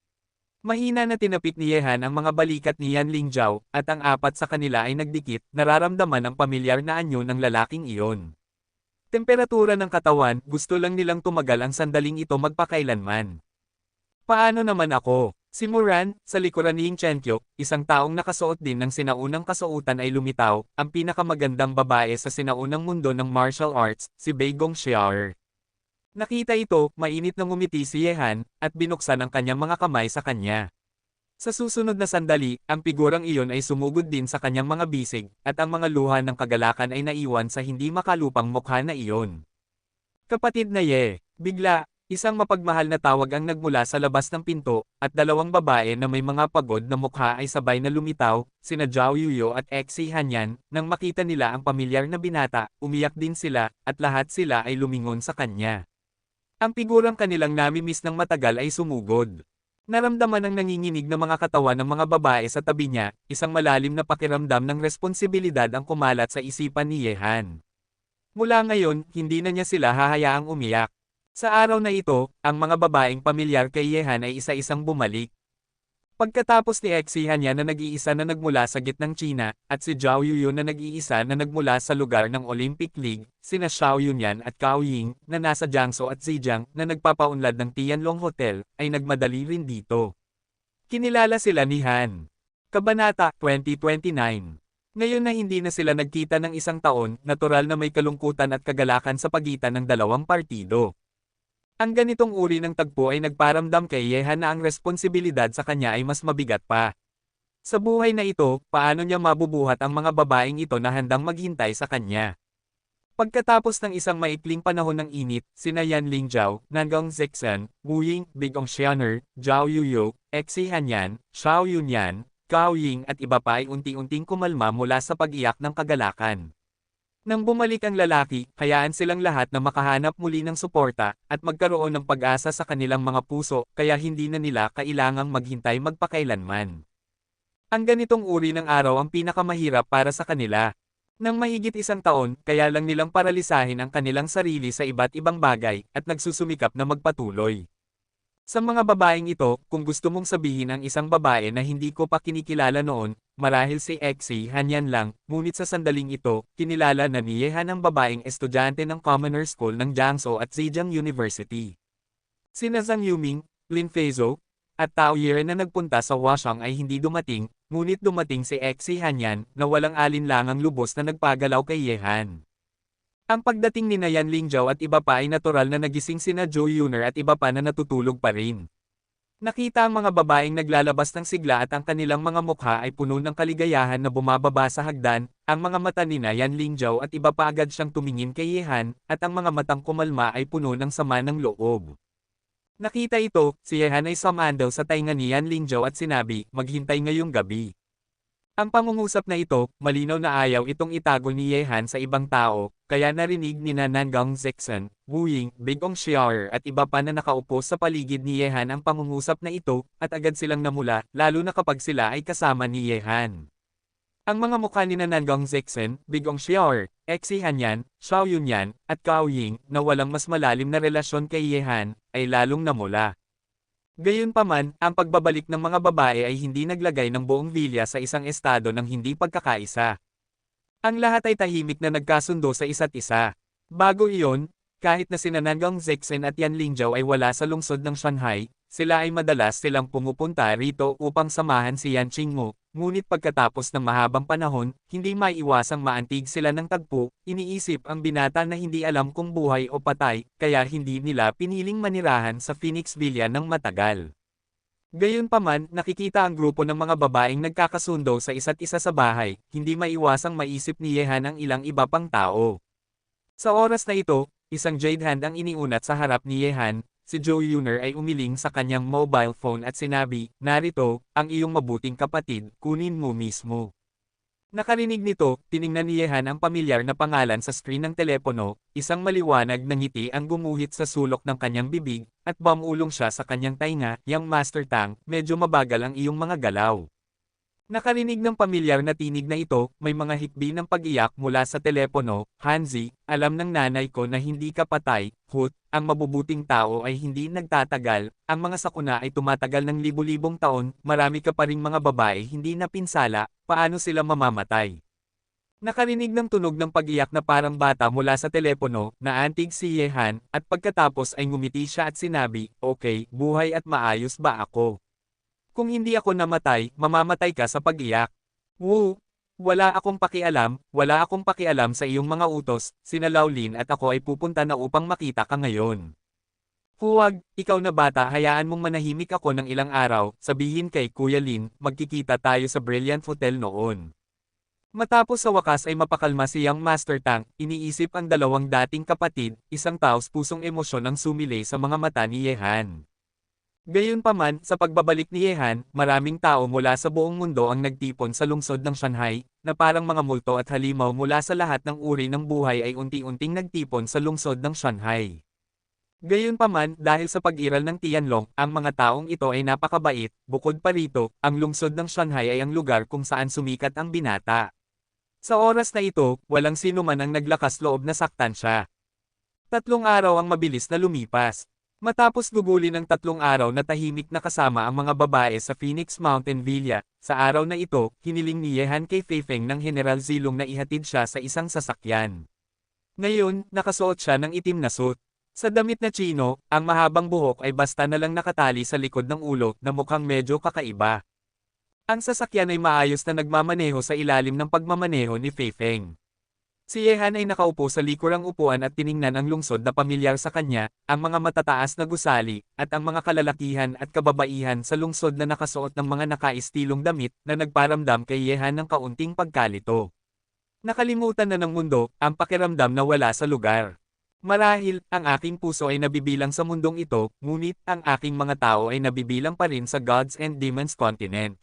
Mahina na tinapik ni Yehan ang mga balikat ni Yan Lingjiao, at ang apat sa kanila ay nagdikit, nararamdaman ang pamilyar na anyo ng lalaking iyon. Temperatura ng katawan, gusto lang nilang tumagal ang sandaling ito magpakailanman. Paano naman ako? Si Moran, sa likuran ni Ying Chenkyo, isang taong nakasuot din ng sinaunang kasuotan ay lumitaw, ang pinakamagandang babae sa sinaunang mundo ng martial arts, si Bai Gongxiao. Nakita ito, mainit na ngumiti si Yehan, at binuksan ang kanyang mga kamay sa kanya. Sa susunod na sandali, ang figurang iyon ay sumugod din sa kanyang mga bisig, at ang mga luha ng kagalakan ay naiwan sa hindi makalupang mukha na iyon. Kapatid na Ye, bigla, isang mapagmahal na tawag ang nagmula sa labas ng pinto, at dalawang babae na may mga pagod na mukha ay sabay na lumitaw, sina Zhao Yuyo at Xi Hanyan, nang makita nila ang pamilyar na binata, umiyak din sila, at lahat sila ay lumingon sa kanya. Ang figurang kanilang namimiss ng matagal ay sumugod. Naramdaman ang nanginginig na mga katawan ng mga babae sa tabi niya, isang malalim na pakiramdam ng responsibilidad ang kumalat sa isipan ni Yehan. Mula ngayon, hindi na niya sila hahayaang umiyak. Sa araw na ito, ang mga babaeng pamilyar kay Yehan ay isa-isang bumalik. Pagkatapos ni Xi Hanyan na nag-iisa na nagmula sa gitnang China, at si Zhao Yuyo na nag-iisa na nagmula sa lugar ng Olympic League, sina Xiao Yunyan at Cao Ying, na nasa Jiangsu at Zhejiang, na nagpapaunlad ng Tianlong Hotel, ay nagmadali rin dito. Kinilala sila ni Han. Kabanata 2029. Ngayon na hindi na sila nagkita ng isang taon, natural na may kalungkutan at kagalakan sa pagitan ng dalawang partido. Ang ganitong uri ng tagpo ay nagparamdam kay Yehan na ang responsibilidad sa kanya ay mas mabigat pa. Sa buhay na ito, paano niya mabubuhat ang mga babaeng ito na handang maghintay sa kanya? Pagkatapos ng isang maikling panahon ng init, sina Yan Lingjiao, Nangong Zexan, Wu Ying, Bai Gongxiao, Zhao Yuyo, Xi Hanyan, Xiao Yunyan, Cao Ying at iba pa ay unti-unting kumalma mula sa pag-iyak ng kagalakan. Nang bumalik ang lalaki, hayaan silang lahat na makahanap muli ng suporta, at magkaroon ng pag-asa sa kanilang mga puso, kaya hindi na nila kailangang maghintay magpakailanman. Ang ganitong uri ng araw ang pinakamahirap para sa kanila. Nang mahigit isang taon, kaya lang nilang paralisahin ang kanilang sarili sa iba't ibang bagay, at nagsusumikap na magpatuloy. Sa mga babaeng ito, kung gusto mong sabihin ang isang babae na hindi ko pa kinikilala noon, marahil si Xi Hanyan lang, ngunit sa sandaling ito, kinilala na ni Yehan ang babaeng estudyante ng Commoner School ng Jiangsu at Zhejiang University. Sina Zhang Yuming, Lin Feizo, at Tao Yere na nagpunta sa Huashang ay hindi dumating, ngunit dumating si Xi Hanyan, na walang alinlangang lubos na nagpagalaw kay Yehan. Ang pagdating ni Yan Lingjiao at iba pa ay natural na nagising sina Zhou Yuner at iba pa na natutulog pa rin. Nakita ang mga babaeng naglalabas ng sigla at ang kanilang mga mukha ay puno ng kaligayahan na bumababa sa hagdan, ang mga mata ni Yan Lingjiao at iba pa agad siyang tumingin kay Yehan, at ang mga matang kumalma ay puno ng sama ng loob. Nakita ito, si Yehan ay sumandal sa tainga ni Yan Lingjiao at sinabi, maghintay ngayong gabi. Ang pangungusap na ito, malinaw na ayaw itong itago ni Yehan sa ibang tao, kaya narinig ni Nangong Zexan, Wu Ying, Bai Gongxiao at iba pa na nakaupo sa paligid ni Yehan ang pangungusap na ito, at agad silang namula, lalo na kapag sila ay kasama ni Yehan. Ang mga mukha ni Nangong Zexan, Bai Gongxiao, Xi Hanyan, Xiao Yunyan, at Cao Ying, na walang mas malalim na relasyon kay Yehan, ay lalong namula. Gayunpaman, ang pagbabalik ng mga babae ay hindi naglagay ng buong Villa sa isang estado ng hindi pagkakaisa. Ang lahat ay tahimik na nagkasundo sa isa't isa. Bago iyon, kahit na sina Nangong Zexan at Yan Lingjiao ay wala sa lungsod ng Shanghai, sila ay madalas silang pumupunta rito upang samahan si Yan Qingmo, ngunit pagkatapos ng mahabang panahon, hindi maiiwasang maantig sila ng tagpo, iniisip ang binata na hindi alam kung buhay o patay, kaya hindi nila piniling manirahan sa Phoenix Villa ng matagal. Gayunpaman, nakikita ang grupo ng mga babaeng nagkakasundo sa isa't isa sa bahay, hindi maiwasang maisip ni Yehan ang ilang iba pang tao. Sa oras na ito, isang jade hand ang iniunat sa harap ni Yehan. Si Zhou Yuner ay umiling sa kanyang mobile phone at sinabi, narito, ang iyong mabuting kapatid, kunin mo mismo. Nakarinig nito, tiningnan ni Yehan ang pamilyar na pangalan sa screen ng telepono, isang maliwanag na ngiti ang gumuhit sa sulok ng kanyang bibig, at bumulong siya sa kanyang tainga, "Yang Master Tang, medyo mabagal ang iyong mga galaw." Nakarinig ng pamilyar na tinig na ito, may mga hikbi ng pag-iyak mula sa telepono, "Hanzi, alam ng nanay ko na hindi ka patay, Hut, ang mabubuting tao ay hindi nagtatagal, ang mga sakuna ay tumatagal ng libu-libong taon, marami ka pa ring mga babae hindi napinsala, paano sila mamamatay?" Nakarinig ng tunog ng pag-iyak na parang bata mula sa telepono, naantig si Yehan, at pagkatapos ay ngumiti siya at sinabi, "Okay, buhay at maayos ba ako? Kung hindi ako namatay, mamamatay ka sa pag-iyak." "Woo! Wala akong pakialam sa iyong mga utos, sina Laolin at ako ay pupunta na upang makita ka ngayon." "Huwag, ikaw na bata, hayaan mong manahimik ako ng ilang araw, sabihin kay Kuya Lin, magkikita tayo sa Brilliant Hotel noon." Matapos sa wakas ay mapakalma si Young Master Tang, iniisip ang dalawang dating kapatid, isang taos-pusong emosyon ang sumilay sa mga mata ni Yehan. Gayunpaman, sa pagbabalik ni Yehan, maraming tao mula sa buong mundo ang nagtipon sa lungsod ng Shanghai, na parang mga multo at halimaw mula sa lahat ng uri ng buhay ay unti-unting nagtipon sa lungsod ng Shanghai. Gayunpaman, dahil sa pag-iral ng Tianlong, ang mga taong ito ay napakabait, bukod pa rito, ang lungsod ng Shanghai ay ang lugar kung saan sumikat ang binata. Sa oras na ito, walang sino man ang naglakas loob na saktan siya. 3 araw ang mabilis na lumipas. Matapos gugulin ng 3 araw na tahimik na kasama ang mga babae sa Phoenix Mountain Villa, sa araw na ito, hiniling ni Yehan kay Feifeng ng General Zilong na ihatid siya sa isang sasakyan. Ngayon, nakasuot siya ng itim na suit. Sa damit na chino, ang mahabang buhok ay basta na lang nakatali sa likod ng ulo na mukhang medyo kakaiba. Ang sasakyan ay maayos na nagmamaneho sa ilalim ng pagmamaneho ni Feifeng. Si Yehan ay nakaupo sa likurang upuan at tiningnan ang lungsod na pamilyar sa kanya, ang mga matataas na gusali, at ang mga kalalakihan at kababaihan sa lungsod na nakasuot ng mga nakaistilong damit na nagparamdam kay Yehan ng kaunting pagkalito. Nakalimutan na ng mundo, ang pakiramdam na wala sa lugar. Marahil, ang aking puso ay nabibilang sa mundong ito, ngunit ang aking mga tao ay nabibilang pa rin sa Gods and Demons continent.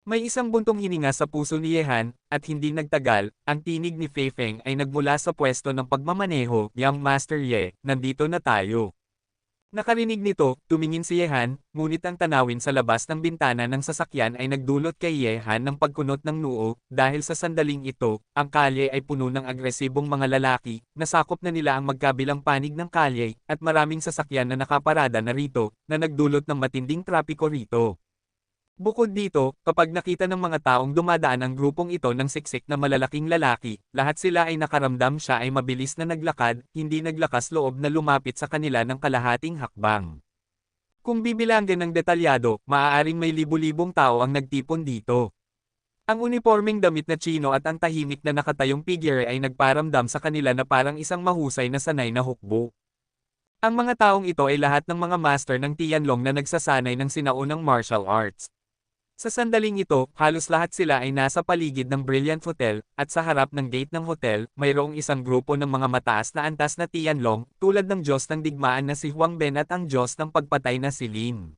May isang buntong hininga sa puso ni Yehan, at hindi nagtagal, ang tinig ni Feifeng ay nagmula sa pwesto ng pagmamaneho, "Young Master Ye, nandito na tayo." Nakarinig nito, tumingin si Yehan, ngunit ang tanawin sa labas ng bintana ng sasakyan ay nagdulot kay Yehan ng pagkunot ng noo, dahil sa sandaling ito, ang kalye ay puno ng agresibong mga lalaki, nasakop na nila ang magkabilang panig ng kalye, at maraming sasakyan na nakaparada na rito, na nagdulot ng matinding trapiko rito. Bukod dito, kapag nakita ng mga taong dumadaan ang grupong ito ng siksik na malalaking lalaki, lahat sila ay nakaramdam siya ay mabilis na naglakad, hindi naglakas loob na lumapit sa kanila ng kalahating hakbang. Kung bibilangin ng detalyado, maaaring may libu-libong tao ang nagtipon dito. Ang unipormeng damit na chino at ang tahimik na nakatayong figure ay nagparamdam sa kanila na parang isang mahusay na sanay na hukbo. Ang mga taong ito ay lahat ng mga master ng Tianlong na nagsasanay ng sinaunang martial arts. Sa sandaling ito, halos lahat sila ay nasa paligid ng Brilliant Hotel, at sa harap ng gate ng hotel, mayroong isang grupo ng mga mataas na antas na Tianlong, tulad ng Diyos ng digmaan na si Huang Ben at ang Diyos ng pagpatay na si Lin.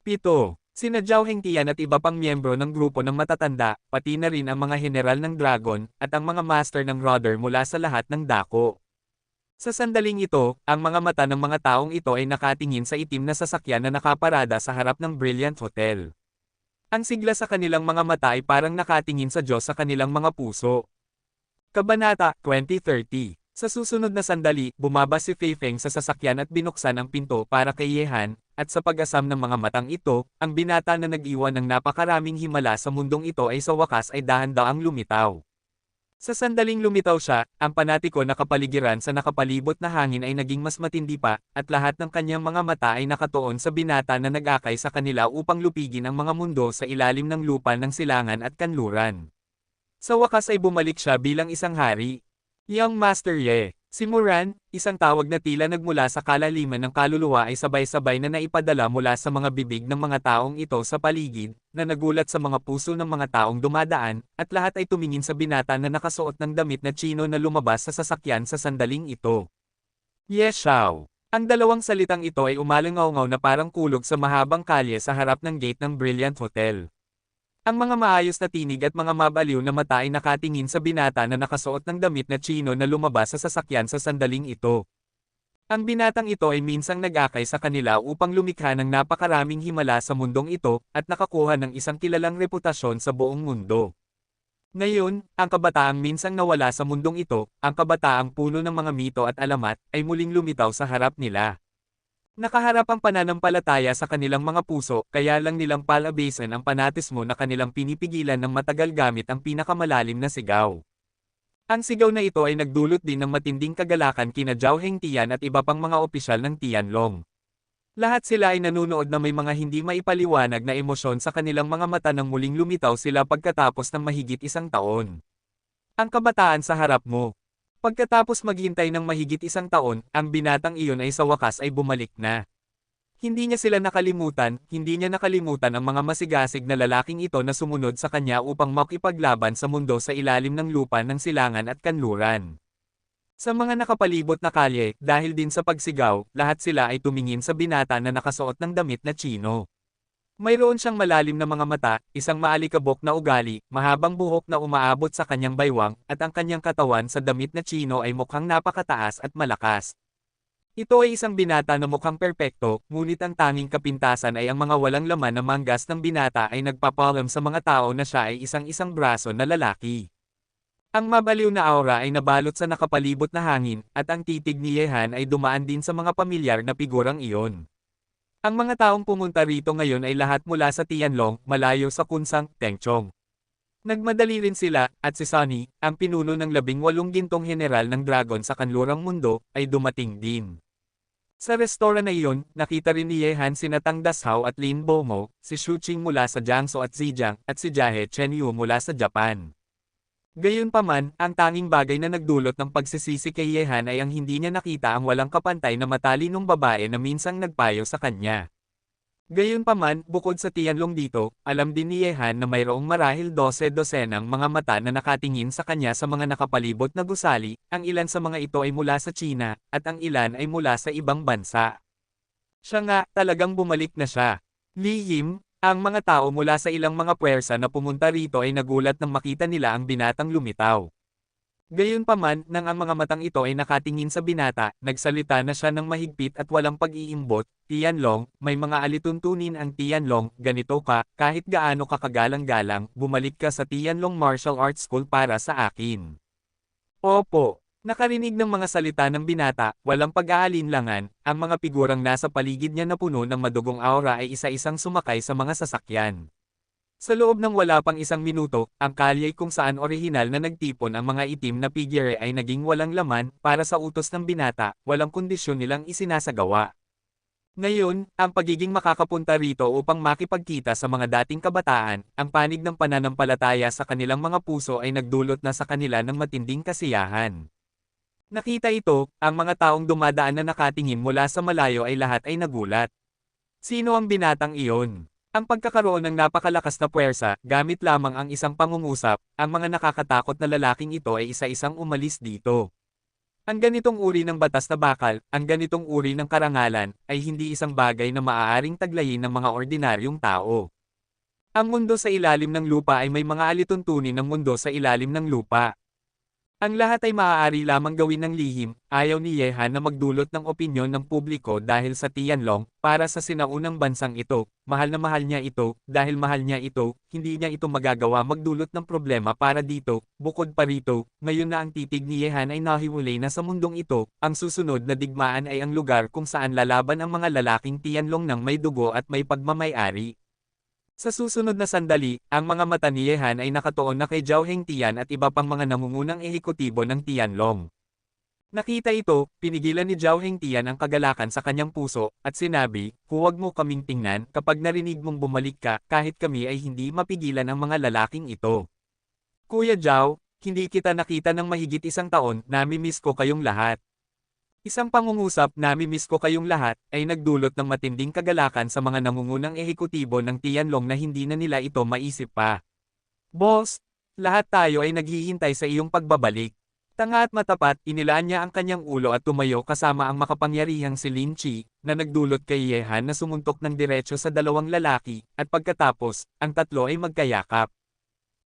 7. Sina Zhao Hengtian at iba pang miyembro ng grupo ng matatanda, pati na rin ang mga general ng Dragon, at ang mga master ng Rudder mula sa lahat ng dako. Sa sandaling ito, ang mga mata ng mga taong ito ay nakatingin sa itim na sasakyan na nakaparada sa harap ng Brilliant Hotel. Ang sigla sa kanilang mga mata ay parang nakatingin sa Diyos sa kanilang mga puso. Kabanata 2030. Sa susunod na sandali, bumaba si Feifeng sa sasakyan at binuksan ang pinto para kay Yehan, at sa pag-asam ng mga matang ito, ang binata na nag-iwan ng napakaraming himala sa mundong ito ay sa wakas ay dahan-daang lumitaw. Sa sandaling lumitaw siya, ang panatiko na kapaligiran sa nakapalibot na hangin ay naging mas matindi pa, at lahat ng kanyang mga mata ay nakatuon sa binata na nag-akay sa kanila upang lupigin ang mga mundo sa ilalim ng lupa ng silangan at kanluran. Sa wakas ay bumalik siya bilang isang hari. Young Master Ye. Si Muran, isang tawag na tila nagmula sa kalaliman ng kaluluwa ay sabay-sabay na naipadala mula sa mga bibig ng mga taong ito sa paligid, na nagulat sa mga puso ng mga taong dumadaan, at lahat ay tumingin sa binata na nakasuot ng damit na chino na lumabas sa sasakyan sa sandaling ito. Ye Xiao. Ang dalawang salitang ito ay umalingaw-ngaw na parang kulog sa mahabang kalye sa harap ng gate ng Brilliant Hotel. Ang mga maayos na tinig at mga mabaliw na mata ay nakatingin sa binata na nakasuot ng damit na chino na lumabas sa sasakyan sa sandaling ito. Ang binatang ito ay minsang nag-akay sa kanila upang lumikha ng napakaraming himala sa mundong ito at nakakuha ng isang kilalang reputasyon sa buong mundo. Ngayon, ang kabataang minsang nawala sa mundong ito, ang kabataang puno ng mga mito at alamat, ay muling lumitaw sa harap nila. Nakaharap ang pananampalataya sa kanilang mga puso, kaya lang nilang palabasan ang panatismo na kanilang pinipigilan ng matagal gamit ang pinakamalalim na sigaw. Ang sigaw na ito ay nagdulot din ng matinding kagalakan kina Zhao Hengtian at iba pang mga opisyal ng Tianlong. Lahat sila ay nanunood na may mga hindi maipaliwanag na emosyon sa kanilang mga mata nang muling lumitaw sila pagkatapos ng mahigit isang taon. Ang kabataan sa harap mo. Pagkatapos maghintay ng mahigit isang taon, ang binatang iyon ay sa wakas ay bumalik na. Hindi niya sila nakalimutan, hindi niya nakalimutan ang mga masigasig na lalaking ito na sumunod sa kanya upang makipaglaban sa mundo sa ilalim ng lupa ng silangan at kanluran. Sa mga nakapalibot na kalye, dahil din sa pagsigaw, lahat sila ay tumingin sa binata na nakasuot ng damit na chino. Mayroon siyang malalim na mga mata, isang maalikabok na ugali, mahabang buhok na umaabot sa kanyang baywang, at ang kanyang katawan sa damit na chino ay mukhang napakataas at malakas. Ito ay isang binata na mukhang perpekto, ngunit ang tanging kapintasan ay ang mga walang laman na manggas ng binata ay nagpapalam sa mga tao na siya ay isang-isang braso na lalaki. Ang mabaliw na aura ay nabalot sa nakapalibot na hangin, at ang titig ni Yehan ay dumaan din sa mga pamilyar na figurang iyon. Ang mga taong pumunta rito ngayon ay lahat mula sa Tianlong, malayo sa Kunsang, Tengchong. Nagmadali rin sila, at si Sunny, ang pinuno ng 18 gintong general ng dragon sa kanlurang mundo, ay dumating din. Sa restoran na iyon, nakita rin ni Yehan sina Tang Dashao at Lin Bomo, si Xu Qing mula sa Jiangsu at Zhejiang, at si Jahe Chenyu mula sa Japan. Gayunpaman, ang tanging bagay na nagdulot ng pagsisisi kay Yehan ay ang hindi niya nakita ang walang kapantay na matalinong babae na minsang nagpayo sa kanya. Gayunpaman, bukod sa Tianlong dito, alam din ni Yehan na mayroong marahil 12-dosenang mga mata na nakatingin sa kanya sa mga nakapalibot na gusali, ang ilan sa mga ito ay mula sa China, at ang ilan ay mula sa ibang bansa. Siya nga, talagang bumalik na siya. Li Yim, ang mga tao mula sa ilang mga puwersa na pumunta rito ay nagulat nang makita nila ang binatang lumitaw. Gayunpaman, nang ang mga matang ito ay nakatingin sa binata, nagsalita na siya ng mahigpit at walang pag-iimbot, Tianlong, may mga alituntunin ang Tianlong, ganito ka, kahit gaano ka kagalang-galang, bumalik ka sa Tianlong Martial Arts School para sa akin. Opo. Nakarinig ng mga salita ng binata, walang pag-aalinlangan, ang mga figurang nasa paligid niya na puno ng madugong aura ay isa-isang sumakay sa mga sasakyan. Sa loob ng wala pang isang minuto, ang kalye kung saan orihinal na nagtipon ang mga itim na figure ay naging walang laman, para sa utos ng binata, walang kondisyon nilang isinasagawa. Ngayon, ang pagiging makakapunta rito upang makipagkita sa mga dating kabataan, ang panig ng pananampalataya sa kanilang mga puso ay nagdulot na sa kanila ng matinding kasiyahan. Nakita ito, ang mga taong dumadaan na nakatingin mula sa malayo ay lahat ay nagulat. Sino ang binatang iyon? Ang pagkakaroon ng napakalakas na puwersa, gamit lamang ang isang pangungusap, ang mga nakakatakot na lalaking ito ay isa-isang umalis dito. Ang ganitong uri ng batas na bakal, ang ganitong uri ng karangalan, ay hindi isang bagay na maaaring taglayin ng mga ordinaryong tao. Ang mundo sa ilalim ng lupa ay may mga alituntunin ng mundo sa ilalim ng lupa. Ang lahat ay maaari lamang gawin ng lihim, ayaw ni Yehan na magdulot ng opinyon ng publiko dahil sa Tianlong, para sa sinaunang bansang ito, mahal na mahal niya ito, dahil mahal niya ito, hindi niya ito magagawa magdulot ng problema para dito, bukod pa rito, ngayon na ang titig ni Yehan ay nahiwalay na sa mundong ito, ang susunod na digmaan ay ang lugar kung saan lalaban ang mga lalaking Tianlong ng may dugo at may pagmamay-ari. Sa susunod na sandali, ang mga mata ni Yehan ay nakatuon na kay Zhao Hengtian at iba pang mga nangungunang ehekutibo ng Tianlong. Nakita ito, pinigilan ni Zhao Hengtian ang kagalakan sa kanyang puso, at sinabi, huwag mo kaming tingnan, kapag narinig mong bumalik ka, kahit kami ay hindi mapigilan ang mga lalaking ito. Kuya Zhao, hindi kita nakita ng mahigit isang taon, nami-miss ko kayong lahat. Isang pangungusap, nami-miss ko kayong lahat, ay nagdulot ng matinding kagalakan sa mga nangungunang ehekutibo ng Tianlong na hindi na nila ito maisip pa. Boss, lahat tayo ay naghihintay sa iyong pagbabalik. Tanga at matapat, inilaan niya ang kanyang ulo at tumayo kasama ang makapangyarihang si Lin Chi, na nagdulot kay Yehan na sumuntok ng diretso sa dalawang lalaki, at pagkatapos, ang tatlo ay magkayakap.